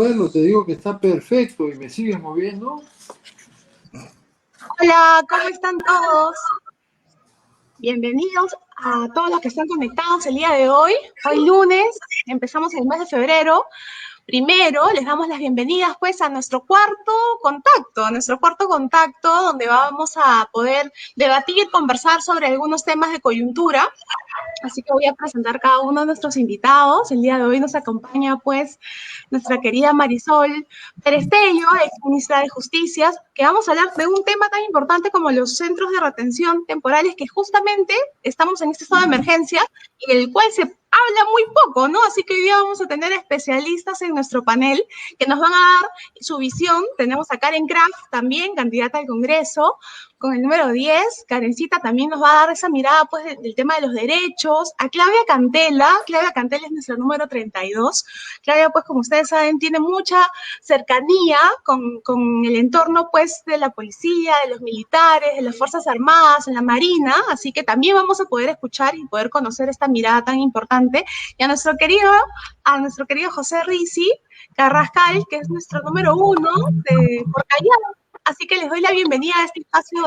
verlo, te digo que está perfecto y me sigues moviendo. Hola, ¿cómo están todos? Bienvenidos a todos los que están conectados el día de hoy. Hoy lunes, empezamos el mes de febrero. Primero, les damos las bienvenidas pues a nuestro cuarto contacto, donde vamos a poder debatir, conversar sobre algunos temas de coyuntura. Así que voy a presentar cada uno de nuestros invitados. El día de hoy nos acompaña, pues, nuestra querida Marisol Perestello, ex ministra de Justicia, que vamos a hablar de un tema tan importante como los centros de retención temporales, que justamente estamos en este estado de emergencia y del cual se habla muy poco, ¿no? Así que hoy día vamos a tener especialistas en nuestro panel que nos van a dar su visión. Tenemos a Karen Kraft, también candidata al Congreso, con el número 10. Karencita también nos va a dar esa mirada pues del tema de los derechos. A Claudia Cantela es nuestro número 32. Claudia, pues como ustedes saben, tiene mucha cercanía con el entorno pues de la policía, de los militares, de las Fuerzas Armadas, en la Marina, así que también vamos a poder escuchar y poder conocer esta mirada tan importante. Y a nuestro querido José Rizzi Carrascal, que es nuestro número 1 por Callao. Así que les doy la bienvenida a este espacio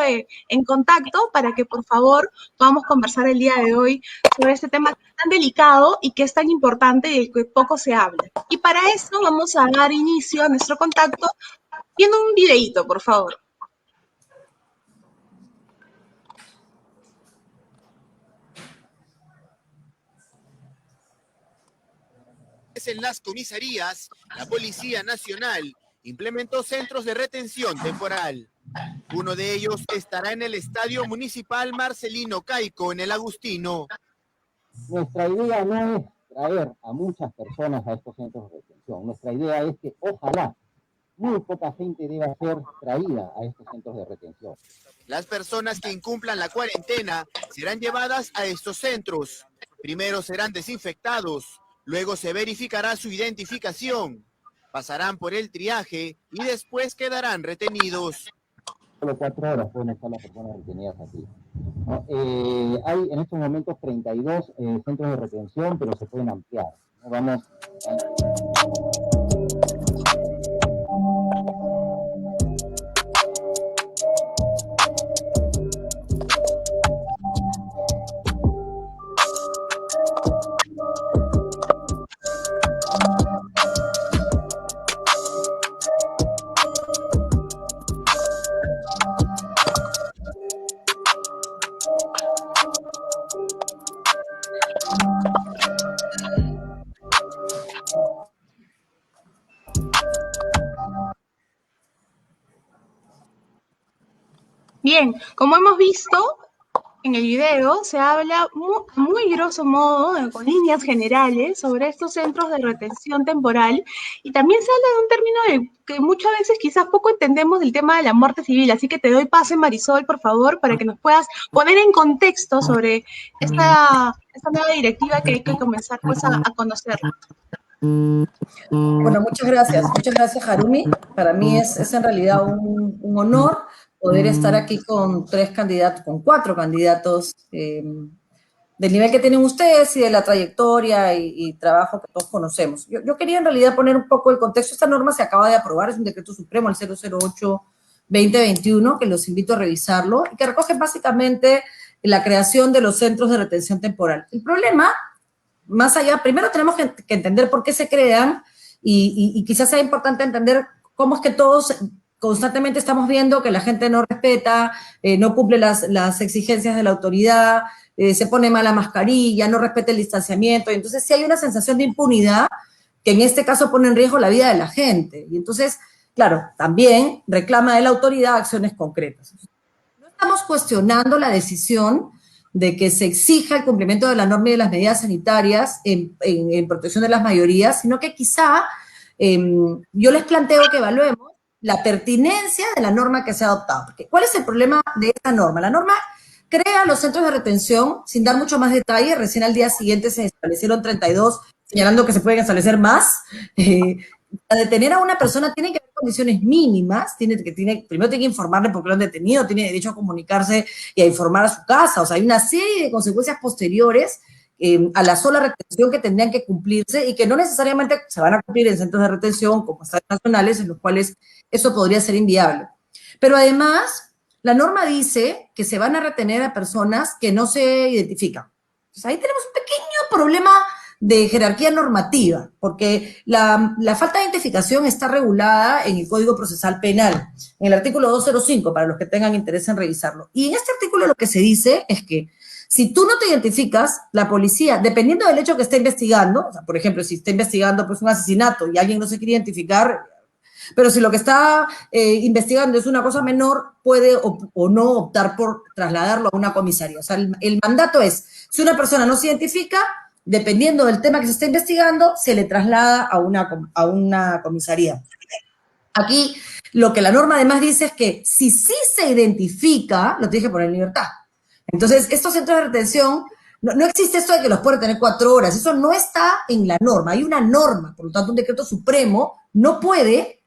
En Contacto para que por favor podamos conversar el día de hoy sobre este tema tan delicado y que es tan importante y del que poco se habla. Y para eso vamos a dar inicio a nuestro contacto viendo un videíto, por favor. En las comisarías, la Policía Nacional implementó centros de retención temporal. Uno de ellos estará en el Estadio Municipal Marcelino Caico, en el Agustino. Nuestra idea no es traer a muchas personas a estos centros de retención. Nuestra idea es que, ojalá, muy poca gente deba ser traída a estos centros de retención. Las personas que incumplan la cuarentena serán llevadas a estos centros. Primero serán desinfectados, luego se verificará su identificación. Pasarán por el triaje y después quedarán retenidos. Solo 4 horas pueden estar las personas detenidas aquí. Hay en estos momentos 32 centros de retención, pero se pueden ampliar. Vamos. Bien, como hemos visto en el video, se habla muy grosso modo, con líneas generales, sobre estos centros de retención temporal, y también se habla de un término que muchas veces quizás poco entendemos, del tema de la muerte civil. Así que te doy pase, Marisol, por favor, para que nos puedas poner en contexto sobre esta nueva directiva que hay que comenzar pues a conocerla. Bueno, muchas gracias, Harumi. Para mí es en realidad un honor poder estar aquí con 4 candidatos del nivel que tienen ustedes y de la trayectoria y trabajo que todos conocemos. Yo quería en realidad poner un poco el contexto. Esta norma se acaba de aprobar, es un decreto supremo, el 008-2021, que los invito a revisarlo, y que recoge básicamente la creación de los centros de retención temporal. El problema, más allá, primero tenemos que entender por qué se crean y quizás sea importante entender cómo es que todos constantemente estamos viendo que la gente no respeta, no cumple las exigencias de la autoridad, se pone mala mascarilla, no respeta el distanciamiento. Y entonces sí hay una sensación de impunidad que en este caso pone en riesgo la vida de la gente. Y entonces, claro, también reclama de la autoridad acciones concretas. No estamos cuestionando la decisión de que se exija el cumplimiento de la norma y de las medidas sanitarias en protección de las mayorías, sino que quizá yo les planteo que evaluemos la pertinencia de la norma que se ha adoptado. Porque, ¿cuál es el problema de esta norma? La norma crea los centros de retención sin dar mucho más detalle. Recién al día siguiente se establecieron 32, señalando que se pueden establecer más. Para detener a una persona tiene que haber condiciones mínimas, primero tiene que informarle por qué lo han detenido, tiene derecho a comunicarse y a informar a su casa. O sea, hay una serie de consecuencias posteriores a la sola retención que tendrían que cumplirse y que no necesariamente se van a cumplir en centros de retención como están nacionales, en los cuales eso podría ser inviable. Pero además, la norma dice que se van a retener a personas que no se identifican. Entonces, ahí tenemos un pequeño problema de jerarquía normativa, porque la falta de identificación está regulada en el Código Procesal Penal, en el artículo 205, para los que tengan interés en revisarlo. Y en este artículo lo que se dice es que si tú no te identificas, la policía, dependiendo del hecho que esté investigando, o sea, por ejemplo, si está investigando pues, un asesinato y alguien no se quiere identificar, pero si lo que está investigando es una cosa menor, puede o no optar por trasladarlo a una comisaría. O sea, el mandato es, si una persona no se identifica, dependiendo del tema que se está investigando, se le traslada a una comisaría. Aquí, lo que la norma además dice es que si sí se identifica, lo tiene que poner en libertad. Entonces, estos centros de retención, no existe esto de que los puede tener 4 horas, eso no está en la norma, hay una norma, por lo tanto, un decreto supremo no puede,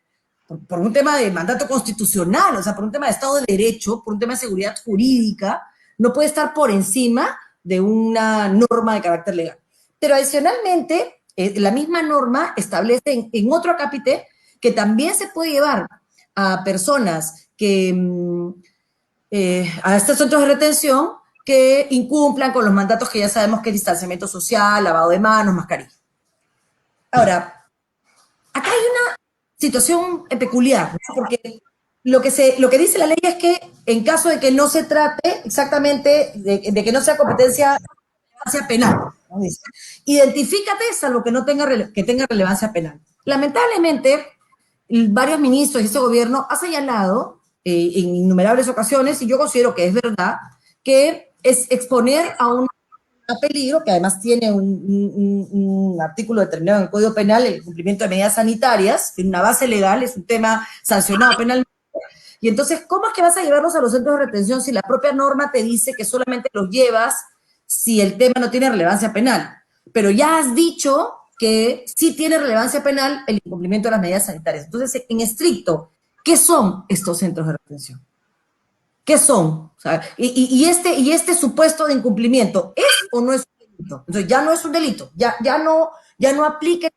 por un tema de mandato constitucional, o sea, por un tema de Estado de Derecho, por un tema de seguridad jurídica, no puede estar por encima de una norma de carácter legal. Pero adicionalmente, la misma norma establece en otro acápite que también se puede llevar a personas que, a estos centros de retención que incumplan con los mandatos que ya sabemos que es distanciamiento social, lavado de manos, mascarilla. Ahora, acá hay una situación peculiar, ¿no? Porque lo que dice la ley es que en caso de que no se trate exactamente, de que no sea competencia penal, ¿no? Dice, identifícate salvo que no tenga relevancia penal. Lamentablemente, varios ministros y este gobierno ha señalado en innumerables ocasiones, y yo considero que es verdad, que es exponer a un peligro, que además tiene un artículo determinado en el Código Penal, el cumplimiento de medidas sanitarias, tiene una base legal, es un tema sancionado penalmente. Y entonces, ¿cómo es que vas a llevarlos a los centros de retención si la propia norma te dice que solamente los llevas si el tema no tiene relevancia penal? Pero ya has dicho que sí tiene relevancia penal el incumplimiento de las medidas sanitarias. Entonces, en estricto, ¿qué son estos centros de retención? ¿Qué son? O sea, y este supuesto de incumplimiento, ¿es o no es un delito? Entonces, ya no es un delito, ya no aplica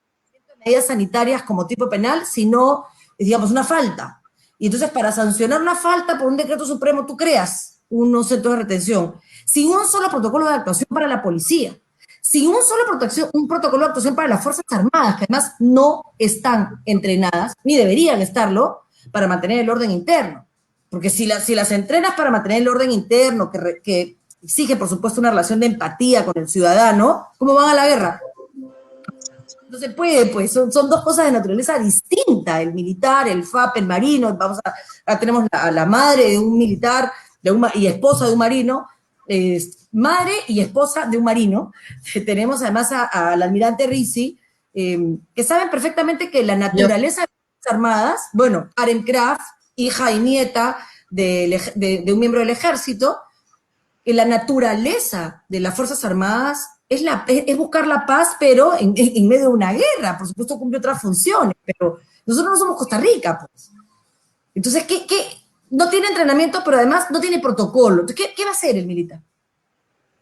medidas sanitarias como tipo penal, sino, digamos, una falta. Y entonces, para sancionar una falta por un decreto supremo, tú creas unos centros de retención sin un solo protocolo de actuación para la policía, sin un protocolo de actuación para las Fuerzas Armadas, que además no están entrenadas, ni deberían estarlo, para mantener el orden interno. Porque si las entrenas para mantener el orden interno, que exige, por supuesto, una relación de empatía con el ciudadano, ¿cómo van a la guerra? No se puede, pues, son dos cosas de naturaleza distinta, el militar, el FAP, el marino, tenemos a la madre de un militar y esposa de un marino, madre y esposa de un marino, tenemos además al almirante Rizzi, que saben perfectamente que la naturaleza de las Armadas, bueno, Karen Kraft, hija y nieta de un miembro del ejército, que la naturaleza de las Fuerzas Armadas es buscar la paz, pero en medio de una guerra. Por supuesto cumple otras funciones, pero nosotros no somos Costa Rica, pues. Entonces, ¿qué? No tiene entrenamiento, pero además no tiene protocolo. Entonces, ¿qué va a hacer el militar?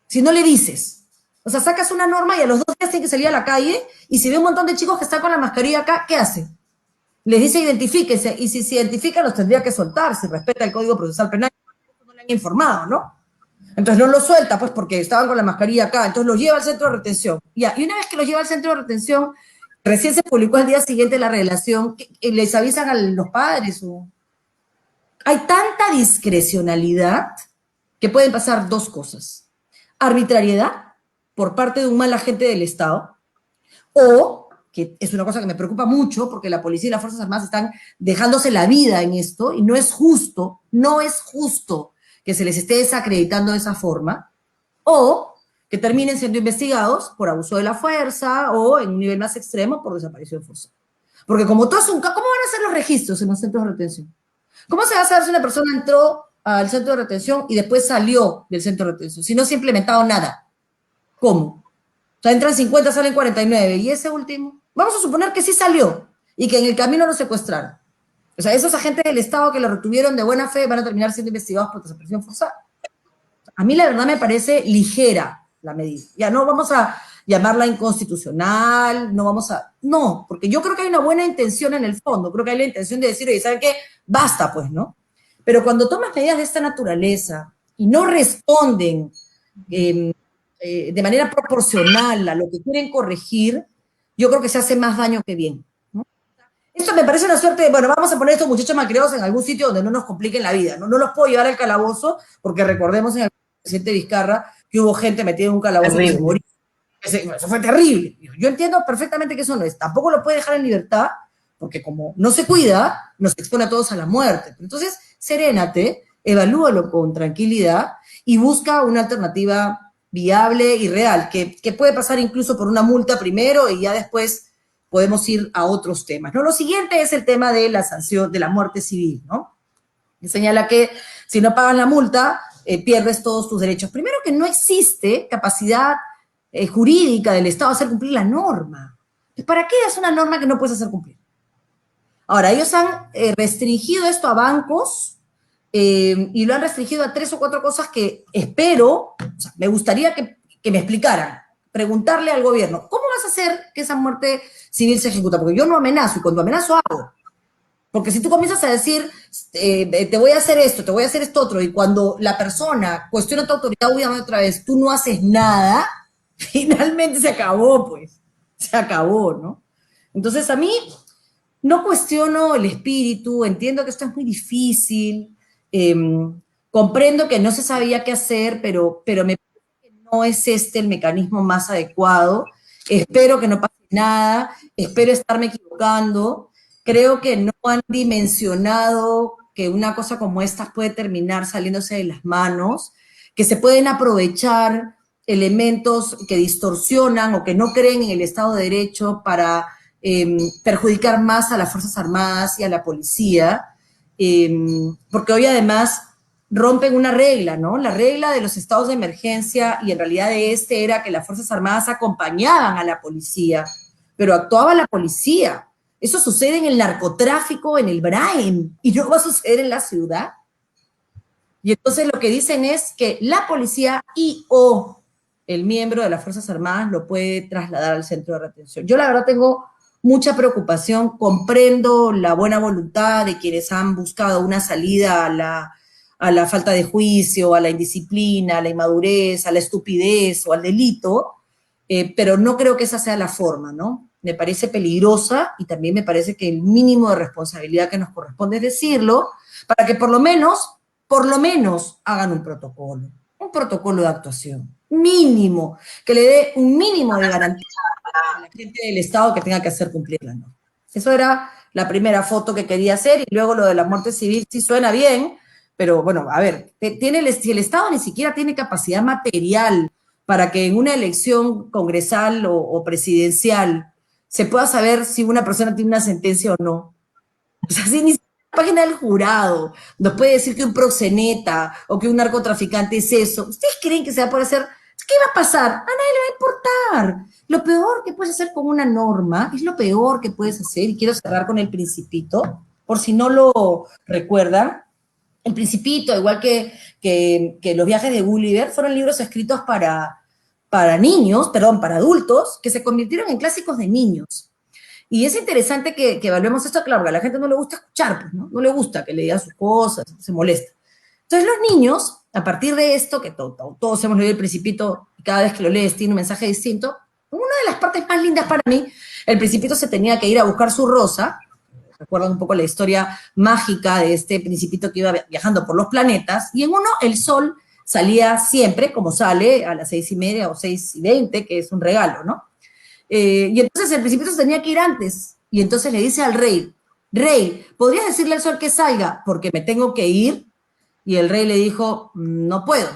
Si no le dices. O sea, sacas una norma y a los 2 días tiene que salir a la calle, y si ve un montón de chicos que están con la mascarilla acá, ¿qué hace? Les dice identifíquense, y si se identifican los tendría que soltar, si respeta el Código Procesal Penal. No le han informado, ¿no? Entonces no los suelta, pues, porque estaban con la mascarilla acá, entonces los lleva al centro de retención. Y una vez que los lleva al centro de retención, recién se publicó al día siguiente la relación, que les avisan a los padres. Hay tanta discrecionalidad que pueden pasar 2 cosas. Arbitrariedad por parte de un mal agente del Estado, o, que es una cosa que me preocupa mucho, porque la policía y las Fuerzas Armadas están dejándose la vida en esto, y no es justo que se les esté desacreditando de esa forma, o que terminen siendo investigados por abuso de la fuerza o, en un nivel más extremo, por desaparición forzada. Porque como todo es ¿cómo van a ser los registros en los centros de retención? ¿Cómo se va a saber si una persona entró al centro de retención y después salió del centro de retención? Si no se ha implementado nada. ¿Cómo? O sea, entran 50, salen 49. ¿Y ese último? Vamos a suponer que sí salió y que en el camino lo secuestraron. O sea, esos agentes del Estado que lo retuvieron de buena fe van a terminar siendo investigados por desaparición forzada. A mí la verdad me parece ligera la medida. Ya no vamos a llamarla inconstitucional, no, porque yo creo que hay una buena intención en el fondo, creo que hay la intención de decir, oye, ¿saben qué? Basta, pues, ¿no? Pero cuando tomas medidas de esta naturaleza y no responden de manera proporcional a lo que quieren corregir, yo creo que se hace más daño que bien, ¿no? Esto me parece una suerte de, bueno, vamos a poner a estos muchachos malcriados en algún sitio donde no nos compliquen la vida, ¿no? No los puedo llevar al calabozo, porque recordemos en el presidente Vizcarra que hubo gente metida en un calabozo que se murió. Eso fue terrible. Yo entiendo perfectamente que eso no es. Tampoco lo puede dejar en libertad, porque como no se cuida, nos expone a todos a la muerte. Entonces, serénate, evalúalo con tranquilidad y busca una alternativa viable y real, que puede pasar incluso por una multa primero y ya después podemos ir a otros temas, ¿no? Lo siguiente es el tema de la sanción, de la muerte civil, ¿no? Que señala que si no pagas la multa, pierdes todos tus derechos. Primero, que no existe capacidad jurídica del Estado de hacer cumplir la norma. ¿Para qué es una norma que no puedes hacer cumplir? Ahora, ellos han restringido esto a bancos y lo han restringido a 3 o 4 cosas que espero, o sea, me gustaría que me explicaran, preguntarle al gobierno, ¿cómo vas a hacer que esa muerte civil se ejecuta? Porque yo no amenazo, y cuando amenazo hago. Porque si tú comienzas a decir, te voy a hacer esto, te voy a hacer esto otro, y cuando la persona cuestiona tu autoridad una otra vez, tú no haces nada, finalmente se acabó, pues. Se acabó, ¿no? Entonces, a mí no cuestiono el espíritu, entiendo que esto es muy difícil, comprendo que no se sabía qué hacer, pero me parece que no es este el mecanismo más adecuado. Espero que no pase nada, espero estarme equivocando. Creo que no han dimensionado que una cosa como esta puede terminar saliéndose de las manos, que se pueden aprovechar elementos que distorsionan o que no creen en el Estado de Derecho para perjudicar más a las Fuerzas Armadas y a la policía, porque hoy además rompen una regla, ¿no? La regla de los estados de emergencia, y en realidad de este era que las Fuerzas Armadas acompañaban a la policía, pero actuaba la policía. Eso sucede en el narcotráfico, en el Brain, y no va a suceder en la ciudad. Y entonces lo que dicen es que la policía y o el miembro de las Fuerzas Armadas lo puede trasladar al centro de retención. Yo la verdad tengo mucha preocupación, comprendo la buena voluntad de quienes han buscado una salida a la falta de juicio, a la indisciplina, a la inmadurez, a la estupidez o al delito, pero no creo que esa sea la forma, ¿no? Me parece peligrosa y también me parece que el mínimo de responsabilidad que nos corresponde es decirlo, para que por lo menos hagan un protocolo de actuación, mínimo, que le dé un mínimo de garantía a la gente del Estado que tenga que hacer cumplir la norma. Eso era la primera foto que quería hacer, y luego lo de la muerte civil sí suena bien, pero bueno, a ver, si el Estado ni siquiera tiene capacidad material para que en una elección congresal o presidencial se pueda saber si una persona tiene una sentencia o no. O sea, si ni siquiera la página del jurado nos puede decir que un proxeneta o que un narcotraficante es eso, ¿ustedes creen que se va a poder hacer? ¿Qué va a pasar? A nadie le va a importar. Lo peor que puedes hacer con una norma es lo peor que puedes hacer, y quiero cerrar con El Principito, por si no lo recuerdan. El Principito, igual que Los viajes de Gulliver, fueron libros escritos para niños, para adultos, que se convirtieron en clásicos de niños. Y es interesante que evaluemos esto, claro, que a la gente no le gusta escuchar, pues, ¿no? No le gusta que le digan sus cosas, se molesta. Entonces los niños, a partir de esto, que todos hemos leído El Principito, y cada vez que lo lees tiene un mensaje distinto, una de las partes más lindas para mí, el Principito se tenía que ir a buscar su rosa. Recuerdan un poco la historia mágica de este Principito que iba viajando por los planetas, y en uno el sol salía siempre, como sale, a las 6:30 o 6:20, que es un regalo, ¿no? Y entonces el Principito se tenía que ir antes, y entonces le dice al rey, rey, ¿podrías decirle al sol que salga? Porque me tengo que ir. Y el rey le dijo, no puedo,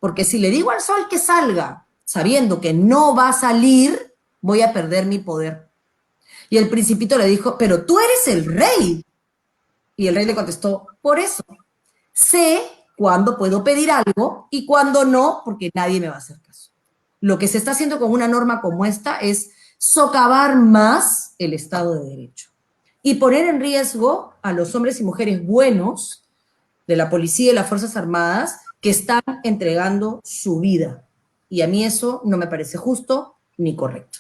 porque si le digo al sol que salga, sabiendo que no va a salir, voy a perder mi poder. Y el Principito le dijo, pero tú eres el rey. Y el rey le contestó, por eso, sé cuándo puedo pedir algo y cuándo no, porque nadie me va a hacer caso. Lo que se está haciendo con una norma como esta es socavar más el Estado de Derecho y poner en riesgo a los hombres y mujeres buenos de la policía y de las Fuerzas Armadas que están entregando su vida. Y a mí eso no me parece justo ni correcto.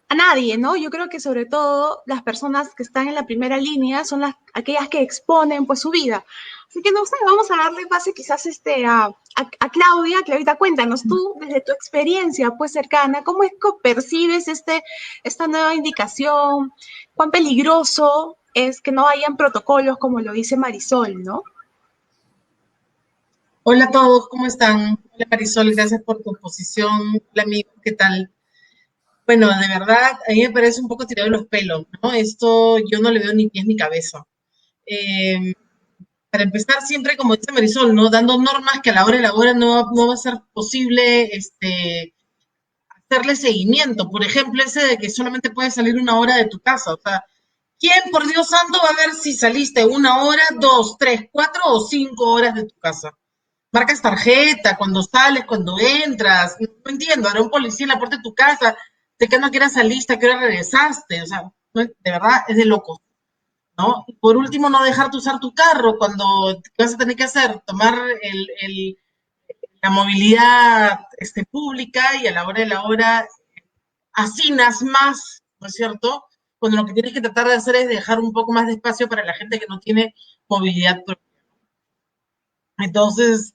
A nadie, ¿no? Yo creo que sobre todo las personas que están en la primera línea son aquellas que exponen pues su vida. Así que no sé, vamos a darle base quizás a Claudia. Claudita, cuéntanos tú, desde tu experiencia pues cercana, ¿cómo es que percibes esta nueva indicación? ¿Cuán peligroso es que no hayan protocolos como lo dice Marisol, ¿no? Hola a todos, ¿cómo están? Hola Marisol, gracias por tu exposición. Hola amigos, ¿qué tal? Bueno, de verdad, a mí me parece un poco tirado de los pelos, ¿no? Esto yo no le veo ni pies ni cabeza. Eh, para empezar, siempre, como dice Marisol, ¿no? Dando normas que a la hora de la hora no va a ser posible hacerle seguimiento. Por ejemplo, ese de que solamente puedes salir una hora de tu casa. O sea, ¿quién, por Dios santo, va a ver si saliste una hora, 2, 3, 4 o 5 horas de tu casa? Marcas tarjeta, cuando sales, cuando entras. No entiendo, hará un policía en la puerta de tu casa, de que no quieras saliste, a qué hora regresaste. O sea, de verdad es de loco, ¿no? Y por último, no dejarte usar tu carro cuando ¿qué vas a tener que hacer? Tomar la movilidad pública y a la hora de la hora hacinas más, ¿no es cierto? Cuando lo que tienes que tratar de hacer es dejar un poco más de espacio para la gente que no tiene movilidad propia. Entonces,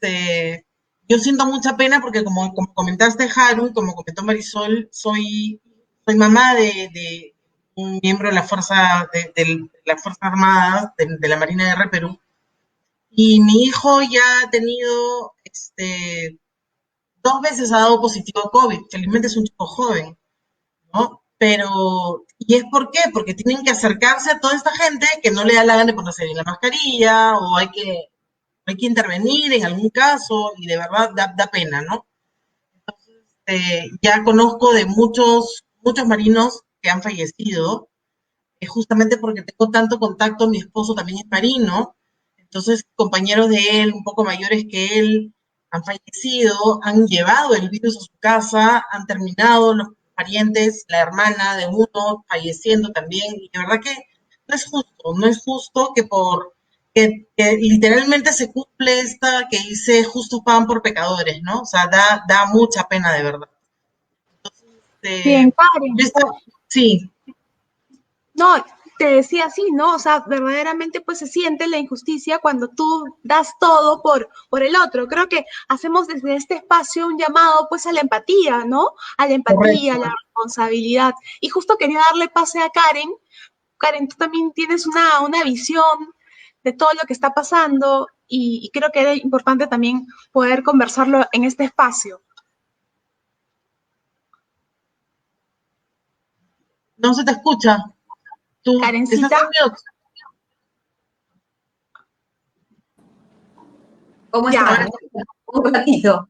yo siento mucha pena porque como comentaste, Haru, como comentó Marisol, soy mamá de un miembro de la fuerza, de las Fuerzas Armadas, de la Marina de R Perú, y mi hijo ya ha tenido, 2 veces ha dado positivo a COVID, felizmente es un chico joven, ¿no? Pero, ¿y es por qué? Porque tienen que acercarse a toda esta gente que no le da la gana de ponerse bien la mascarilla, o hay que intervenir en algún caso, y de verdad da pena, ¿no? Ya conozco de muchos marinos que han fallecido, justamente porque tengo tanto contacto, mi esposo también es marino, entonces compañeros de él, un poco mayores que él, han fallecido, han llevado el virus a su casa, han terminado los parientes, la hermana de uno falleciendo también, y de verdad que no es justo que literalmente se cumple esta que dice justos pagan por pecadores, ¿no? O sea, da mucha pena de verdad. Bien, Karen. Sí. No, te decía así, ¿no? O sea, verdaderamente pues se siente la injusticia cuando tú das todo por el otro. Creo que hacemos desde este espacio un llamado pues a la empatía, ¿no? A la empatía, a la responsabilidad. Y justo quería darle pase a Karen. Karen, tú también tienes una visión de todo lo que está pasando y creo que era importante también poder conversarlo en este espacio. No se te escucha. ¿Tú Karencita? estás en mute? ¿Cómo están? Un ratito.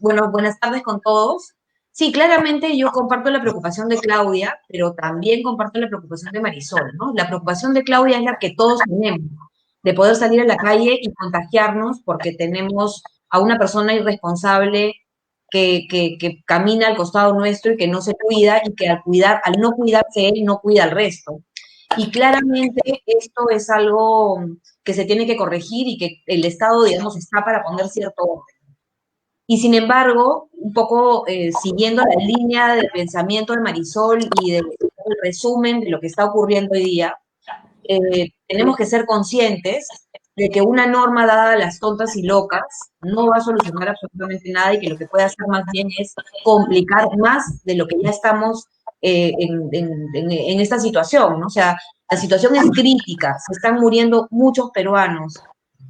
Bueno, buenas tardes con todos. Sí, claramente yo comparto la preocupación de Claudia, pero también comparto la preocupación de Marisol, ¿no? La preocupación de Claudia es la que todos tenemos, de poder salir a la calle y contagiarnos porque tenemos a una persona irresponsable que camina al costado nuestro y que no se cuida y que al no cuidarse él, no cuida al resto. Y claramente esto es algo que se tiene que corregir y que el Estado, digamos, está para poner cierto orden. Y sin embargo, un poco siguiendo la línea del pensamiento de Marisol y del resumen de lo que está ocurriendo hoy día, tenemos que ser conscientes de que una norma dada a las tontas y locas no va a solucionar absolutamente nada y que lo que puede hacer más bien es complicar más de lo que ya estamos en esta situación, ¿no? O sea, la situación es crítica, se están muriendo muchos peruanos,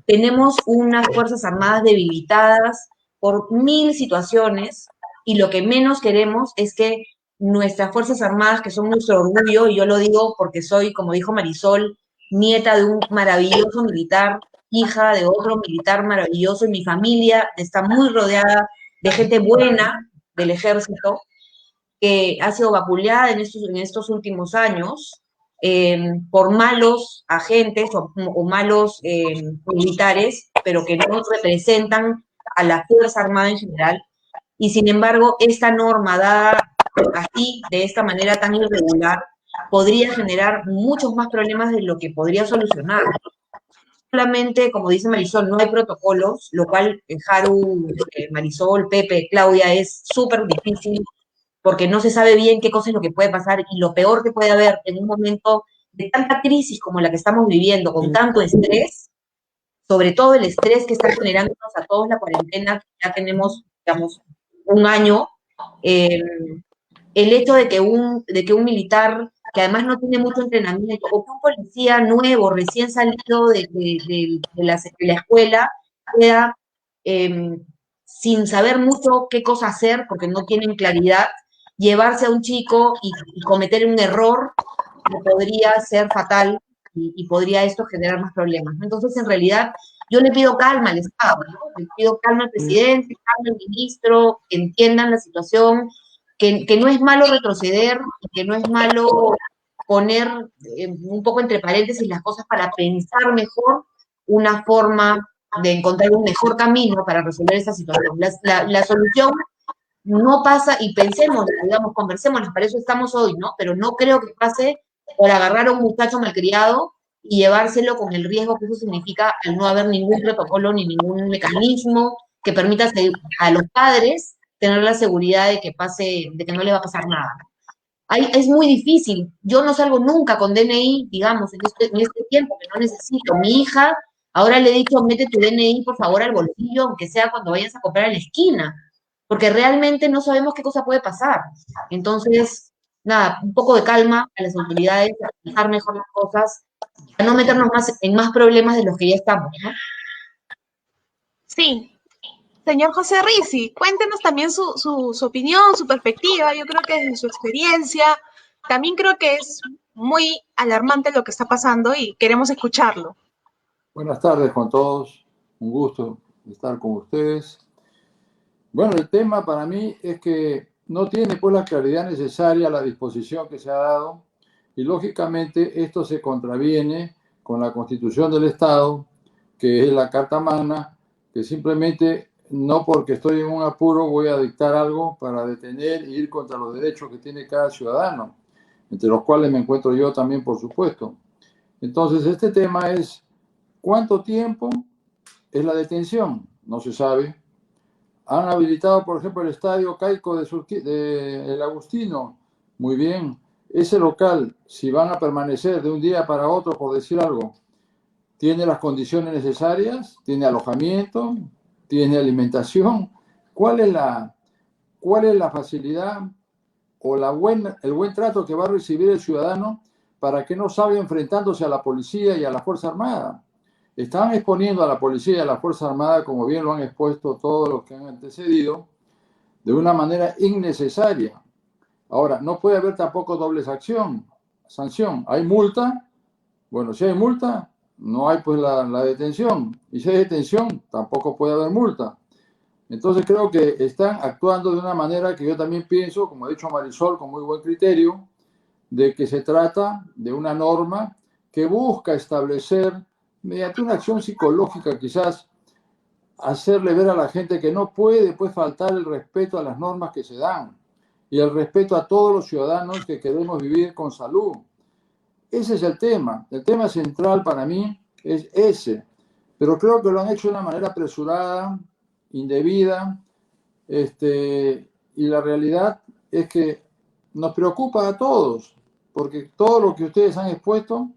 tenemos unas Fuerzas Armadas debilitadas por 1000 situaciones y lo que menos queremos es que nuestras Fuerzas Armadas, que son nuestro orgullo, y yo lo digo porque soy, como dijo Marisol, nieta de un maravilloso militar, hija de otro militar maravilloso, y mi familia está muy rodeada de gente buena del ejército, que ha sido vapuleada en estos últimos años por malos agentes o malos militares, pero que no representan a la Fuerza Armada en general. Y sin embargo, esta norma dada así, de esta manera tan irregular, podría generar muchos más problemas de lo que podría solucionar. solamente, como dice Marisol, no hay protocolos, lo cual Haru, Marisol, Pepe, Claudia, es súper difícil porque no se sabe bien qué cosa es lo que puede pasar y lo peor que puede haber en un momento de tanta crisis como la que estamos viviendo, con tanto estrés, sobre todo el estrés que está generándonos a todos la cuarentena, que ya tenemos, digamos, un año, el hecho de que un militar, que además no tiene mucho entrenamiento, o que un policía nuevo, recién salido de la escuela, queda sin saber mucho qué cosa hacer, porque no tienen claridad, llevarse a un chico y cometer un error que podría ser fatal y podría esto generar más problemas, ¿no? Entonces, en realidad, yo le pido calma al Estado, ¿no? Le pido calma al presidente, calma al ministro, que entiendan la situación, que no es malo retroceder, que no es malo poner un poco entre paréntesis las cosas para pensar mejor una forma de encontrar un mejor camino para resolver esta situación. La solución no pasa, y pensemos, digamos, conversemos, para eso estamos hoy, ¿no? Pero no creo que pase por agarrar a un muchacho malcriado y llevárselo con el riesgo que eso significa al no haber ningún protocolo ni ningún mecanismo que permita a los padres tener la seguridad de que pase, de que no le va a pasar nada. Es muy difícil. Yo no salgo nunca con DNI, digamos, en este tiempo que no necesito. Mi hija, ahora le he dicho, mete tu DNI, por favor, al bolsillo, aunque sea cuando vayas a comprar a la esquina, porque realmente no sabemos qué cosa puede pasar. Entonces, nada, un poco de calma a las autoridades, a fijar mejor las cosas, a no meternos en más problemas de los que ya estamos, ¿no? Sí. Señor José Rizzi, cuéntenos también su opinión, su perspectiva. Yo creo que desde su experiencia, también creo que es muy alarmante lo que está pasando y queremos escucharlo. Buenas tardes con todos, un gusto estar con ustedes. Bueno, el tema para mí es que no tiene pues la claridad necesaria la disposición que se ha dado y lógicamente esto se contraviene con la Constitución del Estado, que es la Carta Magna, que simplemente no porque estoy en un apuro voy a dictar algo para detener e ir contra los derechos que tiene cada ciudadano, entre los cuales me encuentro yo también, por supuesto. Entonces, este tema es, ¿cuánto tiempo es la detención? No se sabe. Han habilitado, por ejemplo, el Estadio Caico de El Agustino. Muy bien. Ese local, si van a permanecer de un día para otro, por decir algo, ¿tiene las condiciones necesarias? ¿Tiene alojamiento? ¿Tiene alimentación? ¿Cuál es la facilidad o el buen trato que va a recibir el ciudadano para que no salga enfrentándose a la policía y a la Fuerza Armada? Están exponiendo a la policía y a la Fuerza Armada, como bien lo han expuesto todos los que han antecedido, de una manera innecesaria. Ahora, no puede haber tampoco doble sanción. ¿Hay multa? Bueno, si hay multa, no hay pues la detención. Y si hay detención, tampoco puede haber multa. Entonces creo que están actuando de una manera que yo también pienso, como ha dicho Marisol, con muy buen criterio, de que se trata de una norma que busca establecer, mediante una acción psicológica quizás, hacerle ver a la gente que no puede pues faltar el respeto a las normas que se dan y el respeto a todos los ciudadanos que queremos vivir con salud. Ese es el tema central para mí es ese, pero creo que lo han hecho de una manera apresurada, indebida, y la realidad es que nos preocupa a todos, porque todo lo que ustedes han expuesto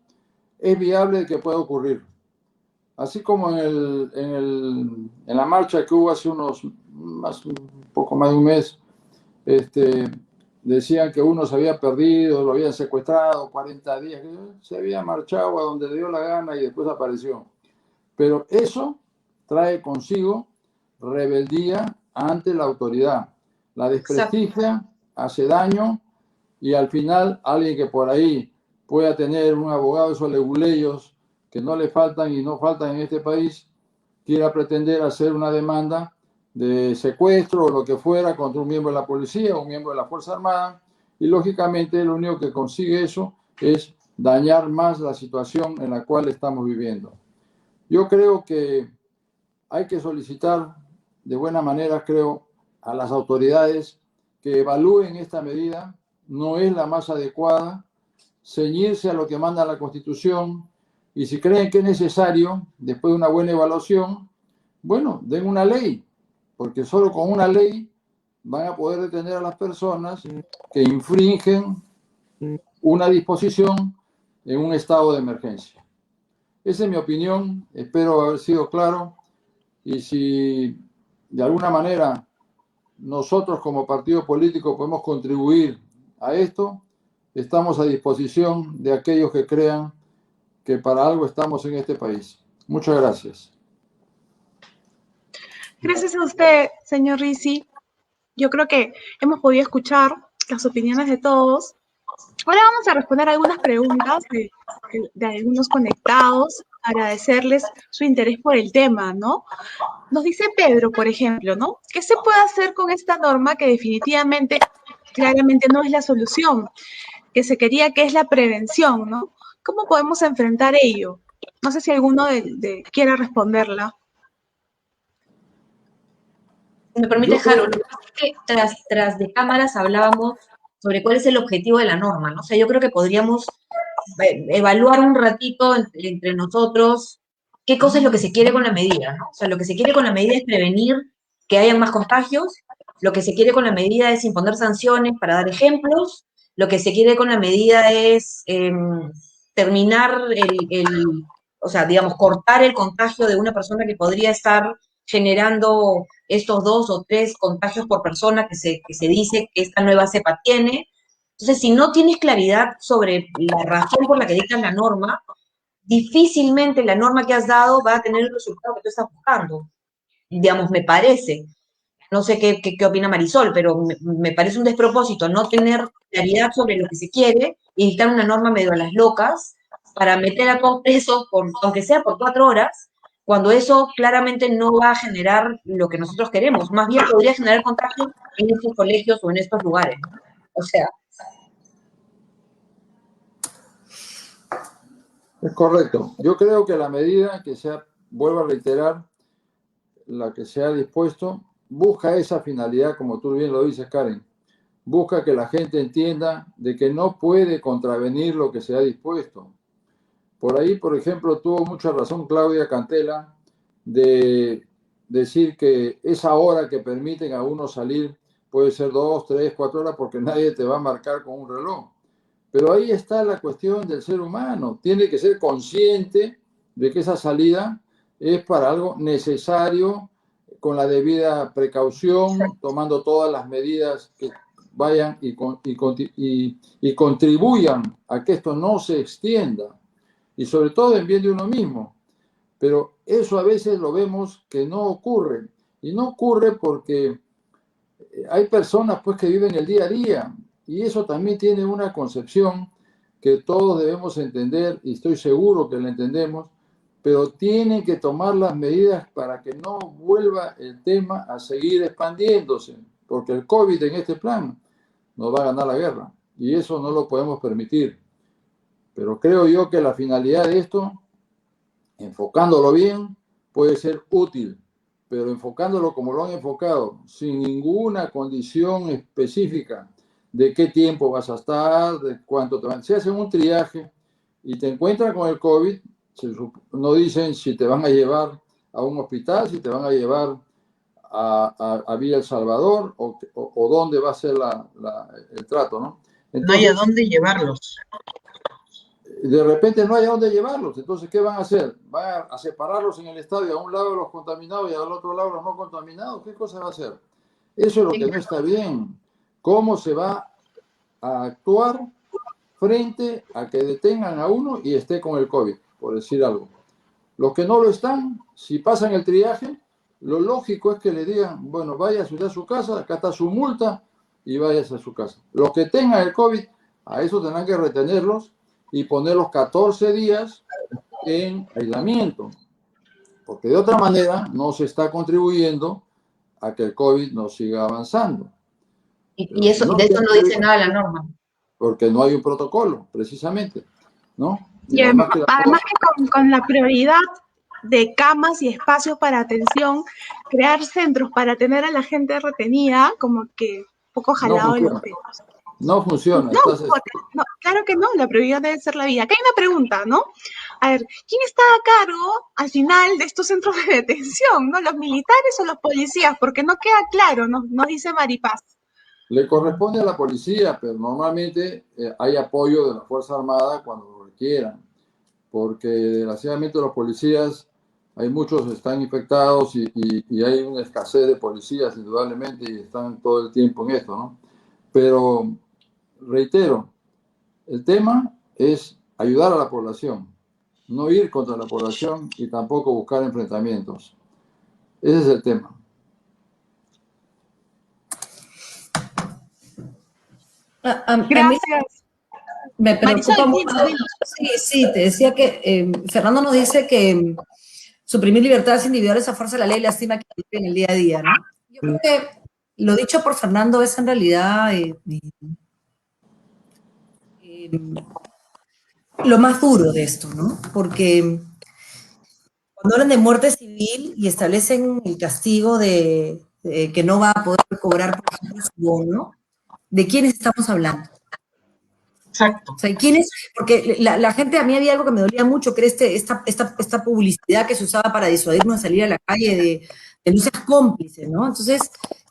es viable de que pueda ocurrir. Así como en la marcha que hubo hace un poco más de un mes, decían que uno se había perdido, lo habían secuestrado 40 días, se había marchado a donde le dio la gana y después apareció. Pero eso trae consigo rebeldía ante la autoridad. La desprestigia, hace daño y al final alguien que por ahí pueda tener un abogado de esos leguleyos que no le faltan y no faltan en este país, quiera pretender hacer una demanda de secuestro o lo que fuera contra un miembro de la policía o un miembro de la Fuerza Armada, y lógicamente lo único que consigue eso es dañar más la situación en la cual estamos viviendo. Yo creo que hay que solicitar de buena manera, creo, a las autoridades que evalúen esta medida. No es la más adecuada, ceñirse a lo que manda la Constitución, Y si creen que es necesario, después de una buena evaluación, bueno, den una ley, porque solo con una ley van a poder detener a las personas que infringen una disposición en un estado de emergencia. Esa es mi opinión, espero haber sido claro, y si de alguna manera nosotros como partido político podemos contribuir a esto, estamos a disposición de aquellos que crean que para algo estamos en este país. Muchas gracias. Gracias a usted, señor Rizzi. Yo creo que hemos podido escuchar las opiniones de todos. Ahora vamos a responder algunas preguntas de algunos conectados, agradecerles su interés por el tema, ¿no? Nos dice Pedro, por ejemplo, ¿no? ¿Qué se puede hacer con esta norma que definitivamente, claramente no es la solución, que se quería que es la prevención, ¿no? ¿Cómo podemos enfrentar ello? No sé si alguno quiera responderla. Me permite, Harold, lo que pasa es que tras de cámaras hablábamos sobre cuál es el objetivo de la norma, ¿no? O sea, yo creo que podríamos evaluar un ratito entre nosotros qué cosa es lo que se quiere con la medida, ¿no? O sea, lo que se quiere con la medida es prevenir que hayan más contagios, lo que se quiere con la medida es imponer sanciones para dar ejemplos, lo que se quiere con la medida es terminar o sea, digamos, cortar el contagio de una persona que podría estar generando estos 2 o 3 contagios por persona que se dice que esta nueva cepa tiene. Entonces, si no tienes claridad sobre la razón por la que dictas la norma, difícilmente la norma que has dado va a tener el resultado que tú estás buscando. Digamos, me parece. No sé qué opina Marisol, pero me parece un despropósito no tener claridad sobre lo que se quiere y dictar una norma medio a las locas para meter a todos presos, aunque sea por 4 horas, cuando eso claramente no va a generar lo que nosotros queremos. Más bien podría generar contagios en estos colegios o en estos lugares, ¿no? O sea. Es correcto. Yo creo que la medida que vuelvo a reiterar, la que se ha dispuesto, busca esa finalidad, como tú bien lo dices, Karen. Busca que la gente entienda de que no puede contravenir lo que se ha dispuesto. Por ahí, por ejemplo, tuvo mucha razón Claudia Cantela de decir que esa hora que permiten a uno salir puede ser 2, 3, 4 horas porque nadie te va a marcar con un reloj. Pero ahí está la cuestión del ser humano. Tiene que ser consciente de que esa salida es para algo necesario, con la debida precaución, tomando todas las medidas que vayan y contribuyan a que esto no se extienda. Y sobre todo en bien de uno mismo. Pero eso a veces lo vemos que no ocurre. Y no ocurre porque hay personas pues que viven el día a día. Y eso también tiene una concepción que todos debemos entender, y estoy seguro que la entendemos, pero tienen que tomar las medidas para que no vuelva el tema a seguir expandiéndose, porque el COVID en este plan nos va a ganar la guerra, y eso no lo podemos permitir. Pero creo yo que la finalidad de esto, enfocándolo bien, puede ser útil, pero enfocándolo como lo han enfocado, sin ninguna condición específica de qué tiempo vas a estar, de cuánto te van. Si hacen un triaje y te encuentran con el COVID, no dicen si te van a llevar a un hospital, si te van a llevar a Villa El Salvador o dónde va a ser el trato, ¿no? Entonces, no hay a dónde llevarlos. De repente no hay a dónde llevarlos. Entonces, ¿qué van a hacer? ¿Van a separarlos en el estadio? A un lado los contaminados y al otro lado los no contaminados. ¿Qué cosa va a hacer? Eso es lo que no está bien. ¿Cómo se va a actuar frente a que detengan a uno y esté con el COVID, por decir algo? Los que no lo están, si pasan el triaje, lo lógico es que le digan, bueno, váyase a su casa, acá está su multa y váyase a su casa. Los que tengan el COVID, a eso tendrán que retenerlos y ponerlos 14 días en aislamiento, porque de otra manera no se está contribuyendo a que el COVID no siga avanzando. Y eso, de eso no dice nada la norma. Porque no hay un protocolo, precisamente, ¿no? Y además que con la prioridad de camas y espacios para atención, crear centros para tener a la gente retenida, como que poco jalado de los pelos. No funciona. No, Entonces, no, claro que no, la prioridad debe ser la vida. Acá hay una pregunta, ¿no? A ver, ¿quién está a cargo al final de estos centros de detención, ¿no? ¿Los militares o los policías? Porque no queda claro, nos dice Maripaz. le corresponde a la policía, pero normalmente hay apoyo de la Fuerza Armada cuando lo requieran, porque desgraciadamente los policías, hay muchos que están infectados y hay una escasez de policías indudablemente y están todo el tiempo en esto, ¿no? Pero reitero, el tema es ayudar a la población, no ir contra la población y tampoco buscar enfrentamientos. Ese es el tema. A mí Gracias. me Marisol, preocupa mucho. Sí, te decía que Fernando nos dice que suprimir libertades individuales a fuerza de la ley lastima que vive en el día a día, ¿no? Yo creo que lo dicho por Fernando es en realidad lo más duro de esto, ¿no? Porque cuando hablan de muerte civil y establecen el castigo de que no va a poder cobrar, por ejemplo, su bono, ¿de quiénes estamos hablando? Exacto. O sea, ¿quiénes? Porque la gente, a mí había algo que me dolía mucho, que era esta publicidad que se usaba para disuadirnos de salir a la calle, de no seas cómplice, ¿no? Entonces,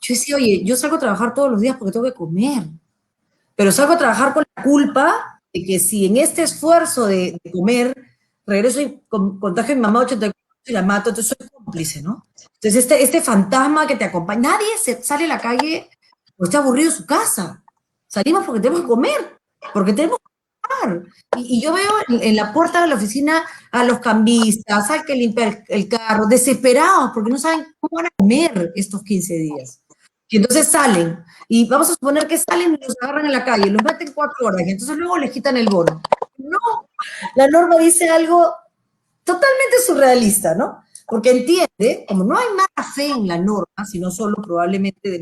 yo decía, oye, yo salgo a trabajar todos los días porque tengo que comer, pero salgo a trabajar con la culpa de que si en este esfuerzo de comer regreso y contagio a mi mamá 84 y la mato, entonces soy cómplice, ¿no? Entonces, este fantasma que te acompaña, nadie sale a la calle porque está aburrido en su casa. Salimos porque tenemos que comer, porque tenemos que trabajar. Y yo veo en la puerta de la oficina a los cambistas, al que limpia el carro, desesperados porque no saben cómo van a comer estos 15 días. Y entonces salen, y vamos a suponer que salen y los agarran en la calle, los meten 4 horas, y entonces luego les quitan el bono. No, la norma dice algo totalmente surrealista, ¿no? Porque entiende, como no hay más fe en la norma, sino solo probablemente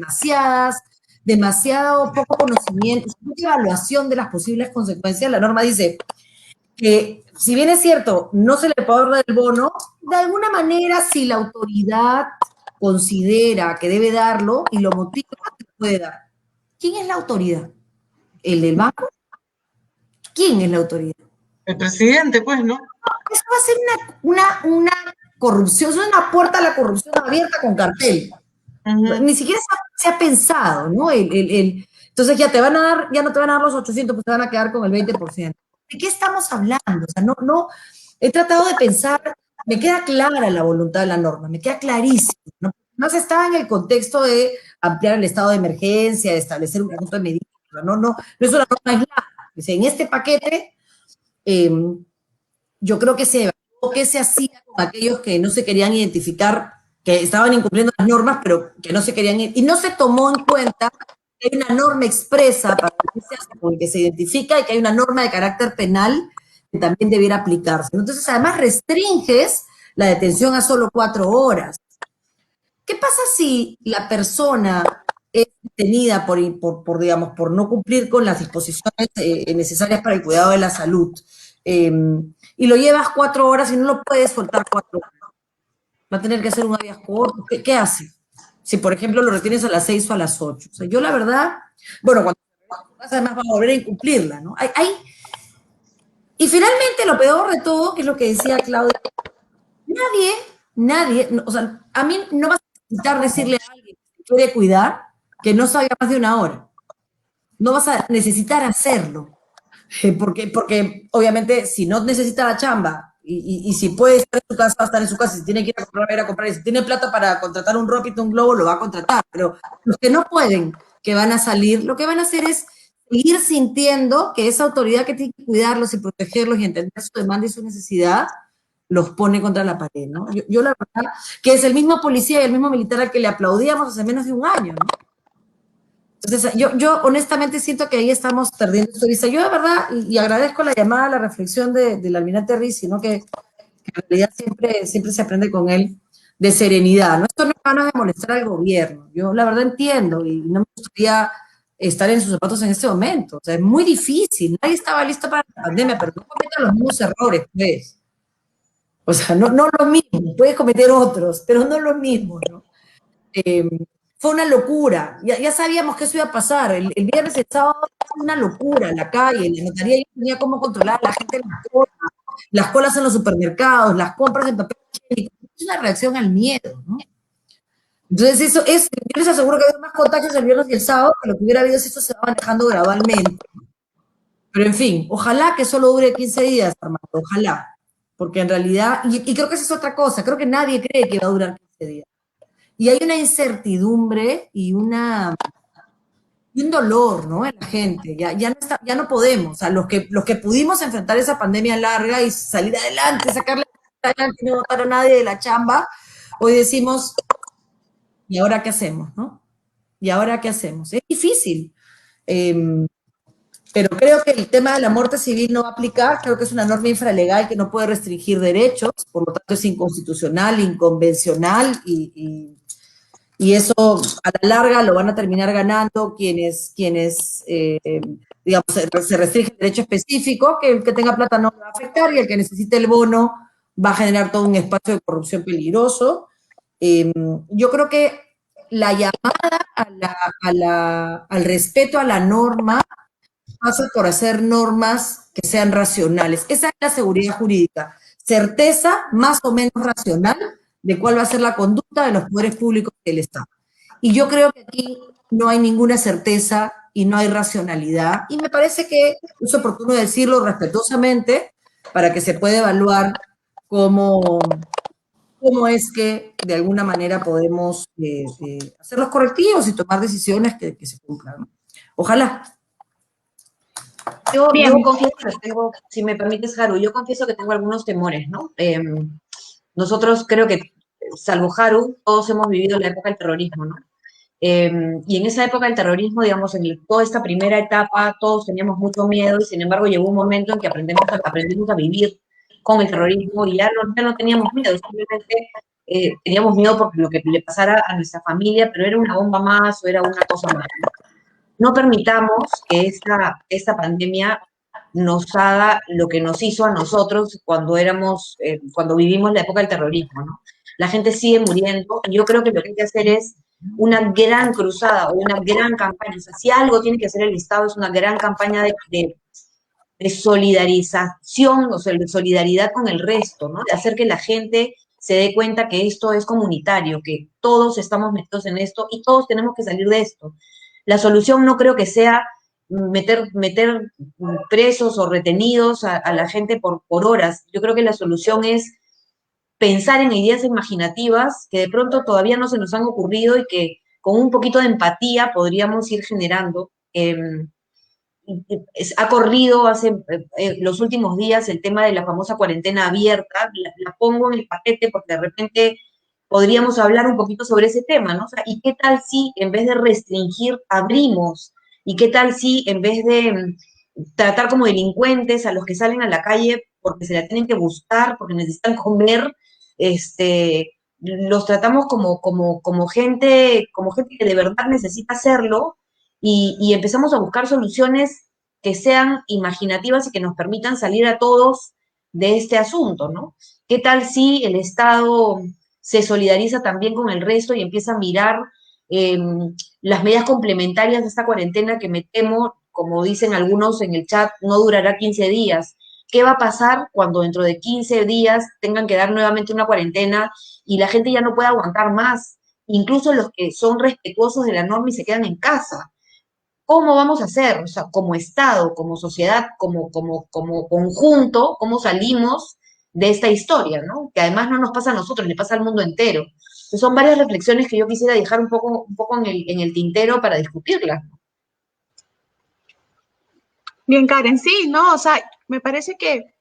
demasiado poco conocimiento, poca evaluación de las posibles consecuencias, la norma dice que, si bien es cierto, no se le puede dar el bono, de alguna manera, si la autoridad considera que debe darlo y lo motiva, se puede dar. ¿Quién es la autoridad? ¿El del banco? ¿Quién es la autoridad? El presidente, pues, ¿no? Eso va a ser una corrupción, es una puerta a la corrupción abierta con cartel. Ni siquiera se ha pensado, ¿no? Entonces ya no te van a dar los 800, pues te van a quedar con el 20%. ¿De qué estamos hablando? O sea, no, he tratado de pensar, me queda clara la voluntad de la norma, me queda clarísimo, ¿no? No se está en el contexto de ampliar el estado de emergencia, de establecer un conjunto de medidas, no es una norma aislada. O sea, en este paquete, yo creo que se evaluó qué se hacía con aquellos que no se querían identificar, que estaban incumpliendo las normas, pero que no se querían, y no se tomó en cuenta que hay una norma expresa para qué se hace con el que se identifica y que hay una norma de carácter penal que también debiera aplicarse. Entonces, además, restringes la detención a solo 4 horas. ¿Qué pasa si la persona es detenida digamos, por no cumplir con las disposiciones necesarias para el cuidado de la salud? Y lo llevas 4 horas y no lo puedes soltar 4 horas. Va a tener que hacer un habeas corpus. ¿Qué hace? Si, por ejemplo, lo retienes a las 6 o a las 8. O sea, yo la verdad, bueno, cuando además va a volver a incumplirla, ¿no? Y finalmente, lo peor de todo, que es lo que decía Claudia, nadie, o sea, a mí no vas a necesitar decirle a alguien que quiere cuidar que no salga más de 1 hora. No vas a necesitar hacerlo. Porque obviamente si no necesita la chamba y si puede estar en su casa, va a estar en su casa, si tiene que ir a comprar, va a ir a comprar, y si tiene plata para contratar un Rappi, un Globo, lo va a contratar, pero los que no pueden, que van a salir, lo que van a hacer es seguir sintiendo que esa autoridad que tiene que cuidarlos y protegerlos y entender su demanda y su necesidad, los pone contra la pared, ¿no? Yo la verdad, que es el mismo policía y el mismo militar al que le aplaudíamos hace menos de 1 año, ¿no? Entonces, yo honestamente siento que ahí estamos perdiendo esto. Dice, yo de verdad, y agradezco la llamada, la reflexión del almirante Rizzi, ¿no? Que en realidad siempre se aprende con él, de serenidad, ¿no? Esto no es ganas de molestar al gobierno. Yo la verdad entiendo y no me gustaría estar en sus zapatos en este momento. O sea, es muy difícil. Nadie estaba listo para la pandemia, pero no cometan los mismos errores, pues. O sea, no lo mismo. Puedes cometer otros, pero no lo mismo, ¿no? fue una locura. Ya sabíamos que eso iba a pasar. El viernes y el sábado fue una locura. La calle, la notaría ya tenía cómo controlar a la gente en las colas en los supermercados, las compras de papel higiénico. Es una reacción al miedo, ¿no? Entonces, yo les aseguro que había más contagios el viernes y el sábado que lo que hubiera habido si esto se va manejando gradualmente. Pero en fin, ojalá que solo dure 15 días, Armando, ojalá. Porque en realidad, y creo que esa es otra cosa, creo que nadie cree que va a durar 15 días. Y hay una incertidumbre y un dolor, ¿no? En la gente. Ya no podemos. O sea, los que pudimos enfrentar esa pandemia larga y salir adelante, sacarle adelante y no botar a nadie de la chamba, hoy decimos, ¿y ahora qué hacemos, no? ¿Y ahora qué hacemos? Es difícil. Pero creo que el tema de la muerte civil no va a aplicar, creo que es una norma infralegal que no puede restringir derechos, por lo tanto es inconstitucional, inconvencional y eso a la larga lo van a terminar ganando quienes digamos, se restringe el derecho específico, que el que tenga plata no va a afectar y el que necesite el bono va a generar todo un espacio de corrupción peligroso. Yo creo que la llamada al respeto a la norma pasa por hacer normas que sean racionales. Esa es la seguridad jurídica. Certeza más o menos racional de cuál va a ser la conducta de los poderes públicos del Estado. Y yo creo que aquí no hay ninguna certeza y no hay racionalidad. Y me parece que es oportuno decirlo respetuosamente para que se pueda evaluar cómo es que de alguna manera podemos hacer los correctivos y tomar decisiones que se cumplan. Ojalá. Yo confieso que tengo, si me permites, Haru, yo confieso que tengo algunos temores, ¿no? Nosotros creo que, salvo Haru, todos hemos vivido la época del terrorismo, ¿no? Y en esa época del terrorismo, digamos, en toda esta primera etapa, todos teníamos mucho miedo y sin embargo llegó un momento en que aprendimos a vivir con el terrorismo y ya no teníamos miedo, simplemente teníamos miedo por lo que le pasara a nuestra familia, pero era una bomba más o era una cosa más. No permitamos que esta pandemia nos haga lo que nos hizo a nosotros cuando vivimos la época del terrorismo, ¿no? La gente sigue muriendo y yo creo que lo que hay que hacer es una gran cruzada o una gran campaña. O sea, si algo tiene que hacer el Estado es una gran campaña de solidarización, o sea, de solidaridad con el resto, ¿no? De hacer que la gente se dé cuenta que esto es comunitario, que todos estamos metidos en esto y todos tenemos que salir de esto. La solución no creo que sea meter presos o retenidos a la gente por horas. Yo creo que la solución es pensar en ideas imaginativas que de pronto todavía no se nos han ocurrido y que con un poquito de empatía podríamos ir generando. Ha corrido hace los últimos días el tema de la famosa cuarentena abierta, la pongo en el paquete porque de repente podríamos hablar un poquito sobre ese tema, ¿no? O sea, ¿y qué tal si en vez de restringir abrimos? ¿Y qué tal si en vez de tratar como delincuentes a los que salen a la calle porque se la tienen que buscar, porque necesitan comer, los tratamos como gente que de verdad necesita hacerlo y empezamos a buscar soluciones que sean imaginativas y que nos permitan salir a todos de este asunto, ¿no? ¿Qué tal si el Estado se solidariza también con el resto y empieza a mirar las medidas complementarias de esta cuarentena que me temo, como dicen algunos en el chat, no durará 15 días? ¿Qué va a pasar cuando dentro de 15 días tengan que dar nuevamente una cuarentena y la gente ya no pueda aguantar más? Incluso los que son respetuosos de la norma y se quedan en casa. ¿Cómo vamos a hacer? O sea, como Estado, como sociedad, como conjunto, ¿cómo salimos de esta historia, ¿no? Que además no nos pasa a nosotros, le pasa al mundo entero. Entonces son varias reflexiones que yo quisiera dejar un poco en el tintero para discutirlas. Bien, Karen, sí, ¿no? O sea, me parece que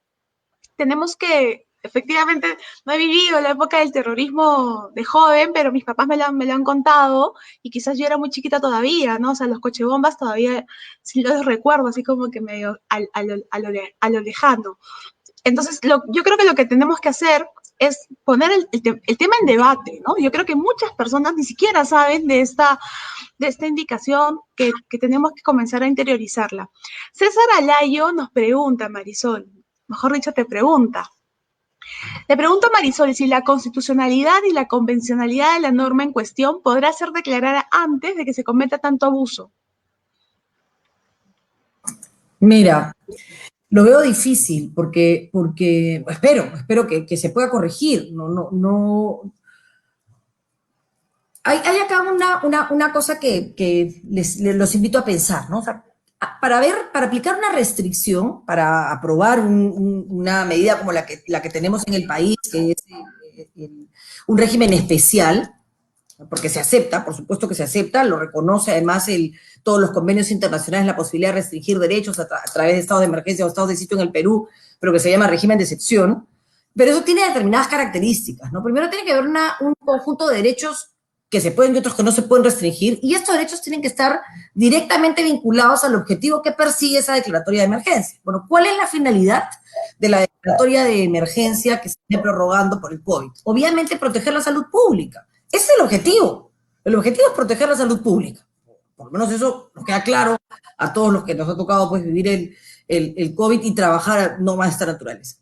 tenemos que, efectivamente, no he vivido la época del terrorismo de joven, pero mis papás me lo han contado y quizás yo era muy chiquita todavía, ¿no? O sea, los cochebombas todavía sí los recuerdo, así como que medio a lo lejano. Entonces, yo creo que lo que tenemos que hacer es poner el tema en debate, ¿no? Yo creo que muchas personas ni siquiera saben de esta indicación que tenemos que comenzar a interiorizarla. César Alayo nos pregunta, Marisol, mejor dicho, te pregunta, Le pregunto a Marisol si la constitucionalidad y la convencionalidad de la norma en cuestión podrá ser declarada antes de que se cometa tanto abuso. Mira, lo veo difícil porque espero que se pueda corregir. No. Hay acá una cosa que los invito a pensar, ¿no? O sea, para aplicar una restricción, para aprobar una medida como la que tenemos en el país, que es un régimen especial, porque se acepta, por supuesto que se acepta, lo reconoce además todos los convenios internacionales la posibilidad de restringir derechos a través de estados de emergencia o estados de sitio en el Perú, pero que se llama régimen de excepción, pero eso tiene determinadas características, ¿no? Primero tiene que haber un conjunto de derechos que se pueden y otros que no se pueden restringir, y estos derechos tienen que estar directamente vinculados al objetivo que persigue esa declaratoria de emergencia. Bueno, ¿cuál es la finalidad de la declaratoria de emergencia que se esté prorrogando por el COVID? Obviamente proteger la salud pública. Ese es el objetivo. El objetivo es proteger la salud pública. Por lo menos eso nos queda claro a todos los que nos ha tocado pues, vivir el COVID y trabajar normas de esta naturaleza.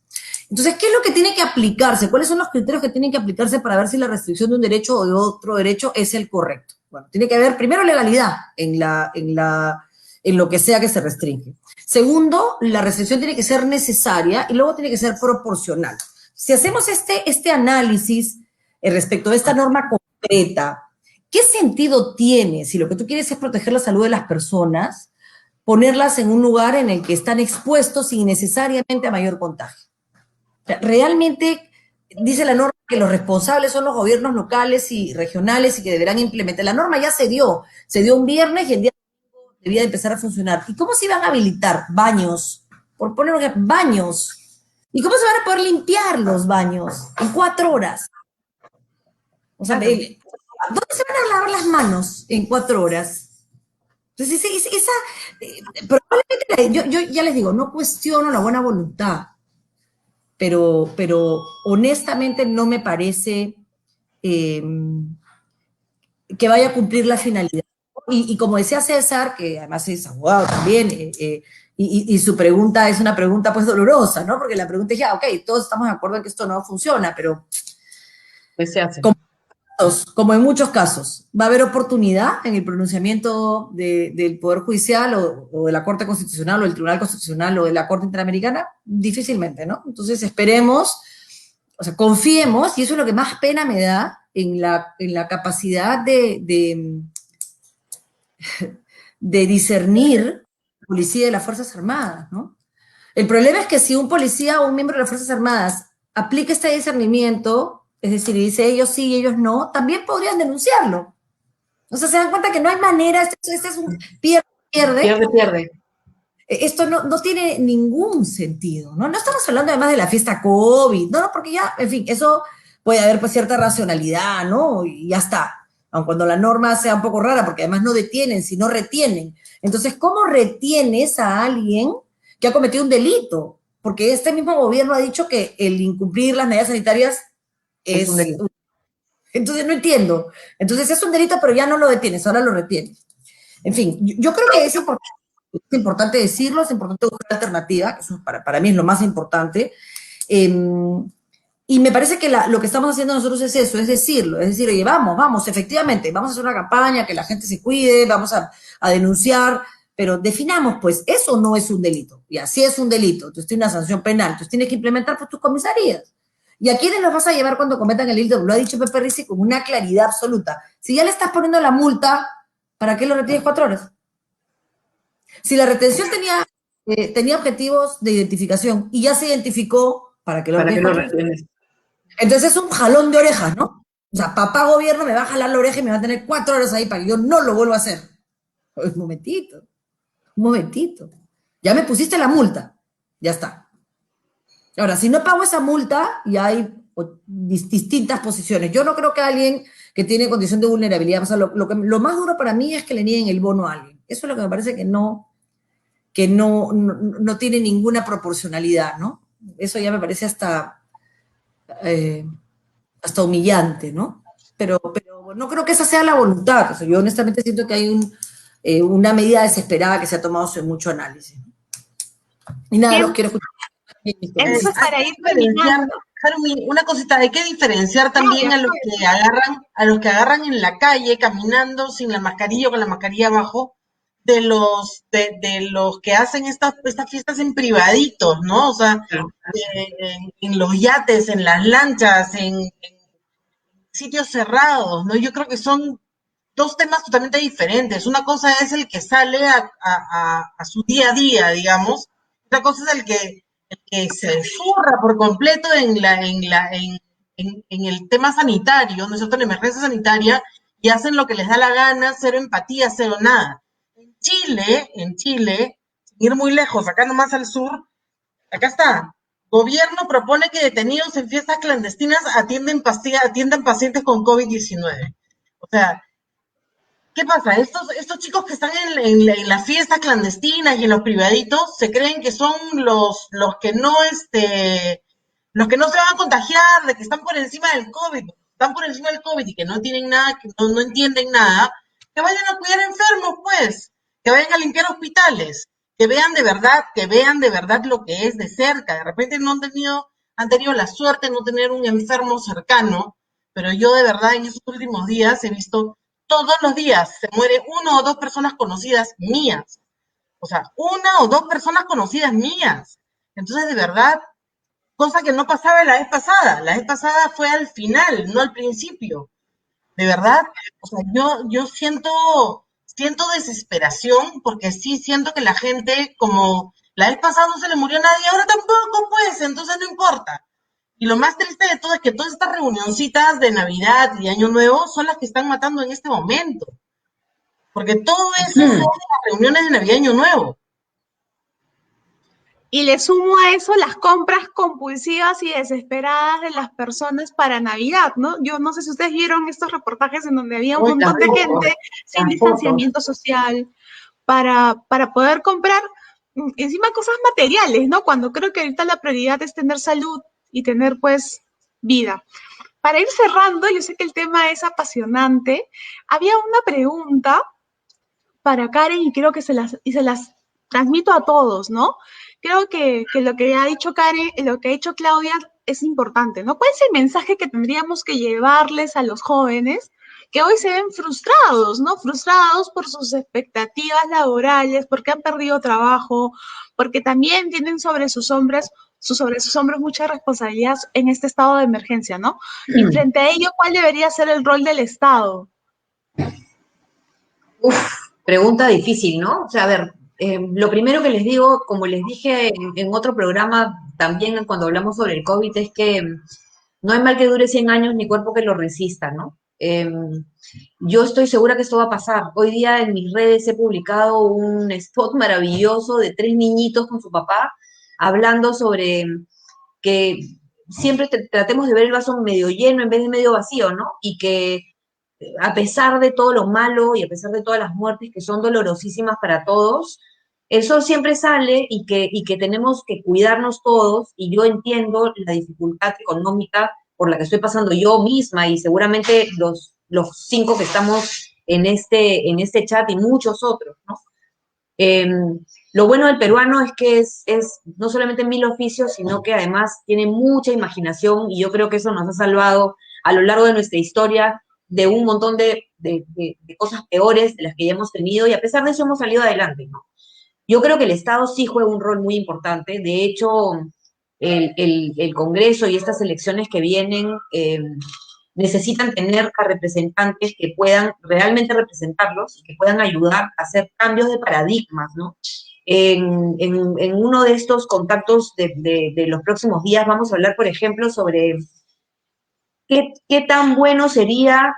Entonces, ¿qué es lo que tiene que aplicarse? ¿Cuáles son los criterios que tienen que aplicarse para ver si la restricción de un derecho o de otro derecho es el correcto? Bueno, tiene que haber, primero, legalidad en lo que sea que se restringe. Segundo, la restricción tiene que ser necesaria y luego tiene que ser proporcional. Si hacemos este análisis respecto de esta norma concreta, ¿qué sentido tiene si lo que tú quieres es proteger la salud de las personas, ponerlas en un lugar en el que están expuestos innecesariamente a mayor contagio? Realmente dice la norma que los responsables son los gobiernos locales y regionales y que deberán implementar. La norma ya se dio un viernes y el día domingo debía de empezar a funcionar. ¿Y cómo se iban a habilitar baños? Por poner un ejemplo, baños. ¿Y cómo se van a poder limpiar los baños? En 4 horas. O sea, ¿dónde se van a lavar las manos en 4 horas? Entonces, probablemente, yo ya les digo, no cuestiono la buena voluntad, pero honestamente no me parece que vaya a cumplir la finalidad. Y como decía César, que además es abogado también, y su pregunta es una pregunta pues dolorosa, ¿no? Porque la pregunta es ya, ok, todos estamos de acuerdo en que esto no funciona, pero Pues se hace. como en muchos casos, ¿va a haber oportunidad en el pronunciamiento del Poder Judicial o de la Corte Constitucional o del Tribunal Constitucional o de la Corte Interamericana? Difícilmente, ¿no? Entonces esperemos, o sea, confiemos, y eso es lo que más pena me da, en la capacidad de discernir la policía de las Fuerzas Armadas, ¿no? El problema es que si un policía o un miembro de las Fuerzas Armadas aplica este discernimiento, es decir, dice ellos sí y ellos no, también podrían denunciarlo. O sea, se dan cuenta que no hay manera, este es un pierde. Esto no tiene ningún sentido, ¿no? No estamos hablando además de la fiesta COVID, no, porque ya, en fin, eso puede haber pues cierta racionalidad, ¿no? Y ya está. Aun cuando la norma sea un poco rara, porque además no detienen, sino retienen. Entonces, ¿cómo retienes a alguien que ha cometido un delito? Porque este mismo gobierno ha dicho que el incumplir las medidas sanitarias es un delito. Entonces no entiendo. Entonces es un delito, pero ya no lo detienes, ahora lo retienes. En fin, yo creo que es importante decirlo, es importante buscar alternativa, que eso para mí es lo más importante. Y me parece que lo que estamos haciendo nosotros es eso, es decirlo, es decir, oye, vamos, efectivamente, vamos a hacer una campaña, que la gente se cuide, vamos a denunciar, pero definamos, pues, eso no es un delito. Y así es un delito, entonces tiene una sanción penal, entonces tienes que implementar pues, tus comisarías. ¿Y a quiénes los vas a llevar cuando cometan el delito? Lo ha dicho Pepe Rizzi con una claridad absoluta. Si ya le estás poniendo la multa, ¿para qué lo retienes 4 horas? Si la retención tenía objetivos de identificación y ya se identificó, ¿para qué lo retienes? Entonces es un jalón de orejas, ¿no? O sea, papá gobierno me va a jalar la oreja y me va a tener 4 horas ahí para que yo no lo vuelva a hacer. Un momentito. Ya me pusiste la multa. Ya está. Ahora, si no pago esa multa, ya hay distintas posiciones. Yo no creo que alguien que tiene condición de vulnerabilidad, o sea, lo más duro para mí es que le nieguen el bono a alguien. Eso es lo que me parece que no tiene ninguna proporcionalidad, ¿no? Eso ya me parece hasta humillante, ¿no? Pero no creo que esa sea la voluntad. O sea, yo honestamente siento que hay una medida desesperada que se ha tomado sin mucho análisis. Y nada, los quiero escuchar. Eso es para ir terminando. Harumi, una cosita, hay que diferenciar también a los que agarran en la calle caminando sin la mascarilla o con la mascarilla abajo, de los que hacen estas fiestas en privaditos, ¿no? O sea, en los yates, en las lanchas, en sitios cerrados, ¿no? Yo creo que son dos temas totalmente diferentes. Una cosa es el que sale a su día a día, digamos. Otra cosa es el que se zurra por completo en el tema sanitario, ¿no es cierto? En la emergencia sanitaria, y hacen lo que les da la gana, cero empatía, cero nada. En Chile, sin ir muy lejos, acá nomás al sur, acá está. Gobierno propone que detenidos en fiestas clandestinas atiendan pacientes con COVID-19. O sea, ¿qué pasa? Estos chicos que están en las fiestas clandestinas y en los privaditos se creen que son los que no los que no se van a contagiar, de que están por encima del COVID, y que no tienen nada, que no entienden nada, que vayan a cuidar enfermos, pues, que vayan a limpiar hospitales, que vean de verdad lo que es de cerca. De repente han tenido la suerte de no tener un enfermo cercano, pero yo de verdad en estos últimos días he visto todos los días se muere una o dos personas conocidas mías. O sea, una o dos personas conocidas mías. Entonces, de verdad, cosa que no pasaba la vez pasada. La vez pasada fue al final, no al principio. De verdad, o sea, yo siento desesperación porque sí siento que la gente, como la vez pasada no se le murió a nadie, ahora tampoco, pues, entonces no importa. Y lo más triste de todo es que todas estas reunioncitas de Navidad y Año Nuevo son las que están matando en este momento. Porque todo eso son las reuniones de Navidad y Año Nuevo. Y le sumo a eso las compras compulsivas y desesperadas de las personas para Navidad, ¿no? Yo no sé si ustedes vieron estos reportajes en donde había un montón de gente sin distanciamiento social para poder comprar encima cosas materiales, ¿no? Cuando creo que ahorita la prioridad es tener salud y tener, pues, vida. Para ir cerrando, yo sé que el tema es apasionante. Había una pregunta para Karen y creo que se las transmito a todos, ¿no? Creo que lo que ha dicho Karen, lo que ha dicho Claudia es importante, ¿no? ¿Cuál es el mensaje que tendríamos que llevarles a los jóvenes que hoy se ven frustrados, ¿no? Frustrados por sus expectativas laborales, porque han perdido trabajo, porque también tienen sobre sus hombros mucha responsabilidad en este estado de emergencia, ¿no? Y frente a ello, ¿cuál debería ser el rol del Estado? Pregunta difícil, ¿no? O sea, a ver, lo primero que les digo, como les dije en otro programa, también cuando hablamos sobre el COVID, es que no hay mal que dure 100 años ni cuerpo que lo resista, ¿no? Yo estoy segura que esto va a pasar. Hoy día en mis redes he publicado un spot maravilloso de 3 niñitos con su papá hablando sobre que siempre tratemos de ver el vaso medio lleno en vez de medio vacío, ¿no? Y que a pesar de todo lo malo y a pesar de todas las muertes que son dolorosísimas para todos, el sol siempre sale y que tenemos que cuidarnos todos, y yo entiendo la dificultad económica por la que estoy pasando yo misma y seguramente los 5 que estamos en este chat y muchos otros, ¿no? Lo bueno del peruano es que es no solamente 1000 oficios, sino que además tiene mucha imaginación, y yo creo que eso nos ha salvado a lo largo de nuestra historia de un montón de cosas peores de las que ya hemos tenido, y a pesar de eso hemos salido adelante, ¿no? Yo creo que el Estado sí juega un rol muy importante. De hecho, el Congreso y estas elecciones que vienen necesitan tener a representantes que puedan realmente representarlos y que puedan ayudar a hacer cambios de paradigmas, ¿no? En uno de estos contactos de los próximos días vamos a hablar, por ejemplo, sobre qué tan bueno sería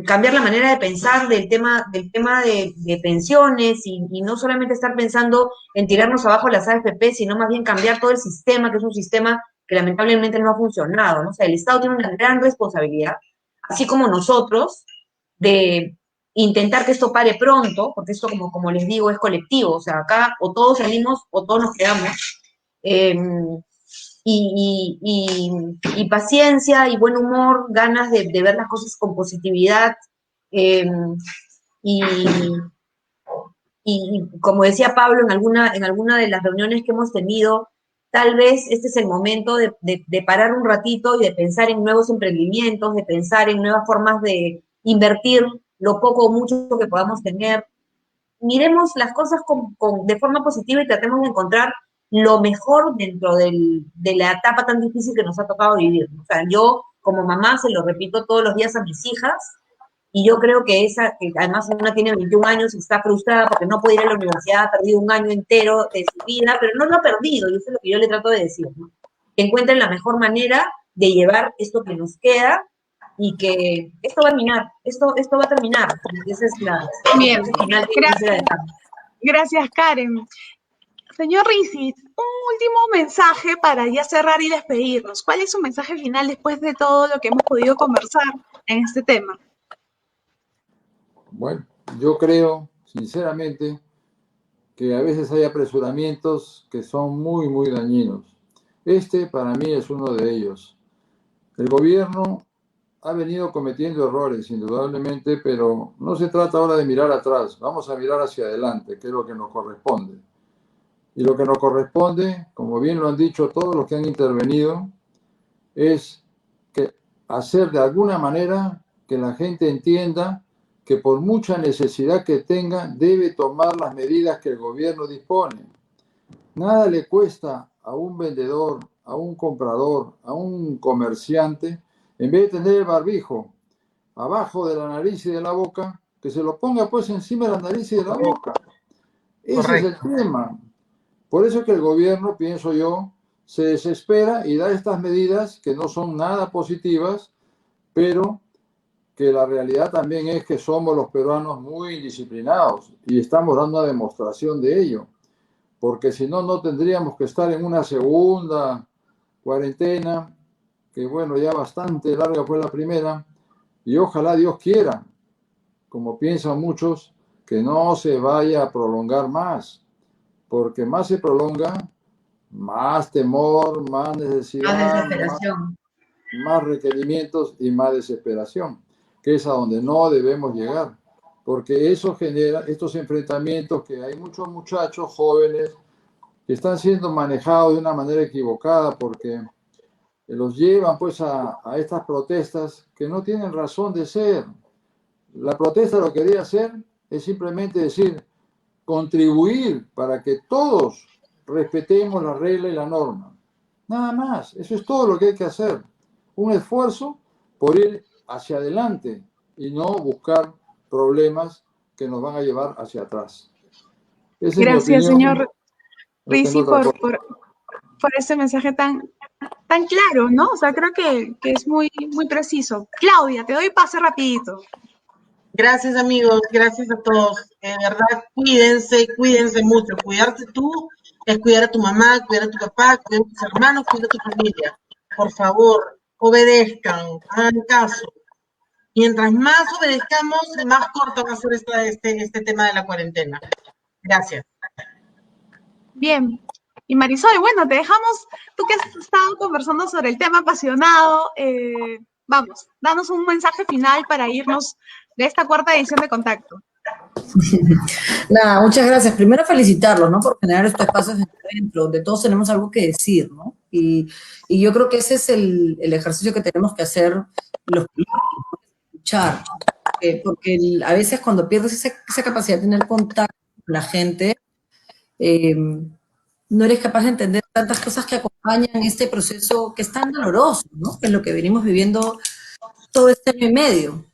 cambiar la manera de pensar del tema de pensiones y no solamente estar pensando en tirarnos abajo las AFP, sino más bien cambiar todo el sistema, que es un sistema que lamentablemente no ha funcionado, ¿no? O sea, el Estado tiene una gran responsabilidad, así como nosotros, de intentar que esto pare pronto, porque esto, como les digo, es colectivo. O sea, acá o todos salimos o todos nos quedamos. Y paciencia y buen humor, ganas de ver las cosas con positividad, y como decía Pablo en alguna de las reuniones que hemos tenido, tal vez este es el momento de parar un ratito y de pensar en nuevos emprendimientos, de pensar en nuevas formas de invertir lo poco o mucho que podamos tener. Miremos las cosas de forma positiva y tratemos de encontrar lo mejor dentro de la etapa tan difícil que nos ha tocado vivir. O sea, yo como mamá se lo repito todos los días a mis hijas, y yo creo que que además una tiene 21 años y está frustrada porque no puede ir a la universidad, ha perdido un año entero de su vida, pero no lo ha perdido, y eso es lo que yo le trato de decir, ¿no? Que encuentren la mejor manera de llevar esto que nos queda y que esto va a terminar, esto va a terminar. Y esa es la Bien, final que gracias. quisiera dejar. Gracias, Karen. Señor Rizzi, un último mensaje para ya cerrar y despedirnos. ¿Cuál es su mensaje final después de todo lo que hemos podido conversar en este tema? Bueno, yo creo, sinceramente, que a veces hay apresuramientos que son muy, muy dañinos. Este, para mí, es uno de ellos. El gobierno ha venido cometiendo errores, indudablemente, pero no se trata ahora de mirar atrás. Vamos a mirar hacia adelante, que es lo que nos corresponde. Y lo que nos corresponde, como bien lo han dicho todos los que han intervenido, es que hacer de alguna manera que la gente entienda que por mucha necesidad que tenga, debe tomar las medidas que el gobierno dispone. Nada le cuesta a un vendedor, a un comprador, a un comerciante, en vez de tener el barbijo abajo de la nariz y de la boca, que se lo ponga pues encima de la nariz y de la boca. Ese es el tema. Por eso es que el gobierno, pienso yo, se desespera y da estas medidas que no son nada positivas, pero que la realidad también es que somos los peruanos muy indisciplinados y estamos dando una demostración de ello, porque si no, no tendríamos que estar en una segunda cuarentena, que bueno, ya bastante larga fue la primera, y ojalá Dios quiera, como piensan muchos, que no se vaya a prolongar más, porque más se prolonga, más temor, más necesidad, Más desesperación. más requerimientos y más desesperación, que es a donde no debemos llegar, porque eso genera estos enfrentamientos que hay muchos muchachos jóvenes que están siendo manejados de una manera equivocada porque los llevan pues a estas protestas que no tienen razón de ser. La protesta lo que quería hacer es simplemente decir, contribuir para que todos respetemos la regla y la norma. Nada más, eso es todo lo que hay que hacer. Un esfuerzo por ir hacia adelante y no buscar problemas que nos van a llevar hacia atrás. Esa Gracias, es mi opinión. señor Rizzi, por ese mensaje tan claro, ¿no? O sea, creo que es muy, muy preciso. Claudia, te doy pase rapidito. Gracias, amigos, gracias a todos. De verdad, cuídense mucho. Cuidarte tú es cuidar a tu mamá, cuidar a tu papá, cuidar a tus hermanos, cuidar a tu familia. Por favor, obedezcan, hagan caso. Mientras más obedezcamos, más corto va a ser este tema de la cuarentena. Gracias. Bien. Y Marisol, bueno, te dejamos, tú que has estado conversando sobre el tema apasionado, vamos, danos un mensaje final para irnos de esta cuarta edición de Contacto. Nada, muchas gracias. Primero felicitarlos, ¿no? Por generar estos espacios de encuentro, donde todos tenemos algo que decir, ¿no? Y yo creo que ese es el ejercicio que tenemos que hacer los políticos, escuchar. Porque a veces cuando pierdes esa capacidad de tener contacto con la gente, no eres capaz de entender tantas cosas que acompañan este proceso que es tan doloroso, ¿no? Que es lo que venimos viviendo todo este año y medio,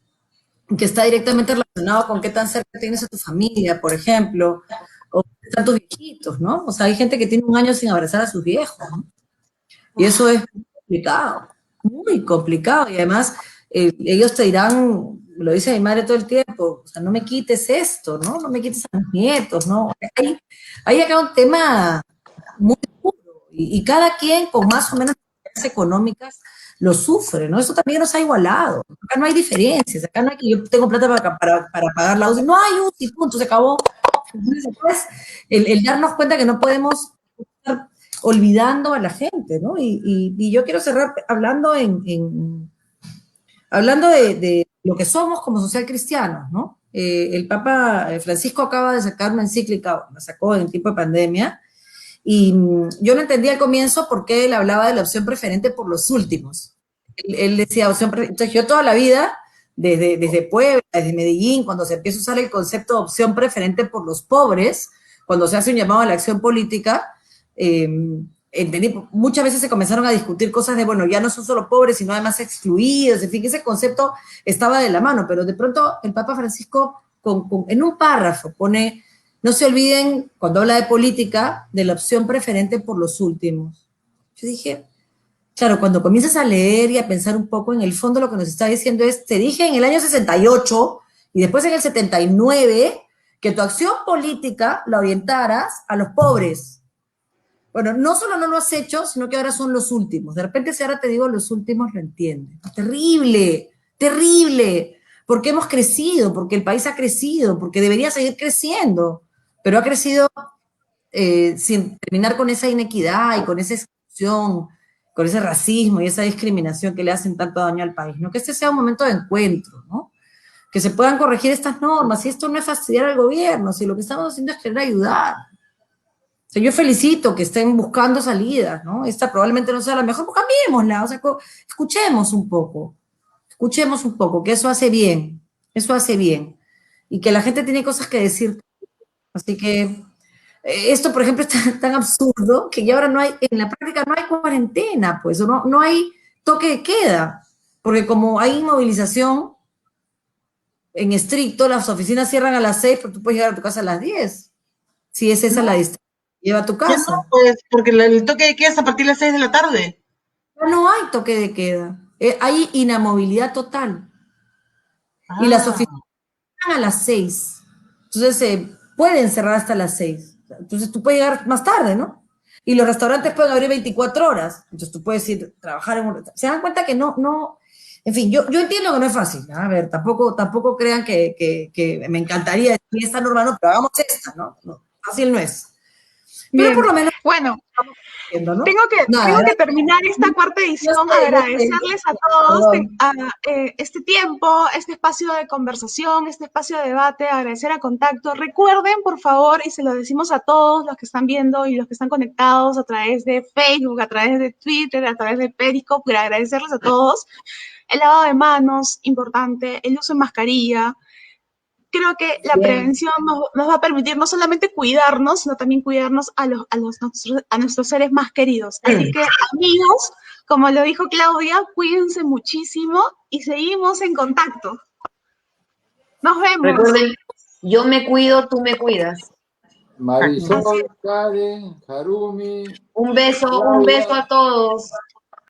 que está directamente relacionado con qué tan cerca tienes a tu familia, por ejemplo, o están tus viejitos, ¿no? O sea, hay gente que tiene un año sin abrazar a sus viejos, ¿no? Y eso es muy complicado, y además ellos te dirán, lo dice mi madre todo el tiempo, o sea, no me quites esto, ¿no? No me quites a mis nietos, ¿no? Hay acá un tema muy duro, y cada quien con más o menos económicas lo sufre, ¿no? Eso también nos ha igualado. Acá no hay diferencias, acá no hay que yo tengo plata para pagar la UCI, no hay UCI, punto, se acabó. Entonces, después, el darnos cuenta que no podemos estar olvidando a la gente, ¿no? Y yo quiero cerrar hablando hablando de lo que somos como social cristianos, ¿no? El Papa Francisco acaba de sacar una encíclica, la sacó en tiempo de pandemia, Y yo no entendía al comienzo por qué él hablaba de la opción preferente por los últimos. Él decía opción preferente. Entonces yo toda la vida, desde Puebla, desde Medellín, cuando se empieza a usar el concepto de opción preferente por los pobres, cuando se hace un llamado a la acción política, entendí, muchas veces se comenzaron a discutir cosas de, bueno, ya no son solo pobres, sino además excluidos, en fin, ese concepto estaba de la mano, pero de pronto el Papa Francisco en un párrafo pone, no se olviden, cuando habla de política, de la opción preferente por los últimos. Yo dije, claro, cuando comienzas a leer y a pensar un poco, en el fondo lo que nos está diciendo es, te dije en el año 68 y después en el 79 que tu acción política la orientaras a los pobres. Bueno, no solo no lo has hecho, sino que ahora son los últimos. De repente, si ahora te digo los últimos, lo entiendes. Terrible, terrible, porque hemos crecido, porque el país ha crecido, porque debería seguir creciendo, pero ha crecido sin terminar con esa inequidad y con esa exclusión, con ese racismo y esa discriminación que le hacen tanto daño al país, ¿no? Que este sea un momento de encuentro, ¿no? Que se puedan corregir estas normas, y esto no es fastidiar al gobierno, si lo que estamos haciendo es querer ayudar. O sea, yo felicito que estén buscando salidas, ¿no? Esta probablemente no sea la mejor, pues cambiémosla, o sea, escuchemos un poco, que eso hace bien, y que la gente tiene cosas que decir. Así que esto, por ejemplo, es tan absurdo que ya ahora no hay, en la práctica no hay cuarentena, pues, o no hay toque de queda, porque como hay inmovilización en estricto, las oficinas cierran a las 6, pero tú puedes llegar a tu casa a las 10, si es esa la distancia. Lleva a tu Ya casa. no, pues, porque el toque de queda es a partir de las 6 de la tarde. Ya no hay toque de queda. Hay inamovilidad total. Y las oficinas cierran a las 6. Entonces se pueden cerrar hasta las 6. Entonces tú puedes llegar más tarde, ¿no? Y los restaurantes pueden abrir 24 horas. Entonces tú puedes ir a trabajar en un restaurante. Se dan cuenta que no. En fin, yo entiendo que no es fácil. ¿No? A ver, tampoco crean que me encantaría decir esta norma, no, pero hagamos esta, ¿no? No, fácil no es. Pero Bien, por lo menos bueno, ¿no? tengo que terminar esta cuarta edición, agradecerles a todos este tiempo, este espacio de conversación, este espacio de debate, agradecer a Contacto. Recuerden, por favor, y se lo decimos a todos los que están viendo y los que están conectados a través de Facebook, a través de Twitter, a través de Periscope, agradecerles a todos. El lavado de manos, importante, el uso de mascarilla. Creo que la prevención nos va a permitir no solamente cuidarnos, sino también cuidarnos a nuestros seres más queridos. Así que, amigos, como lo dijo Claudia, cuídense muchísimo y seguimos en contacto. Nos vemos. Recuerden, yo me cuido, tú me cuidas. Marisol, Karen, Harumi. Un beso a todos.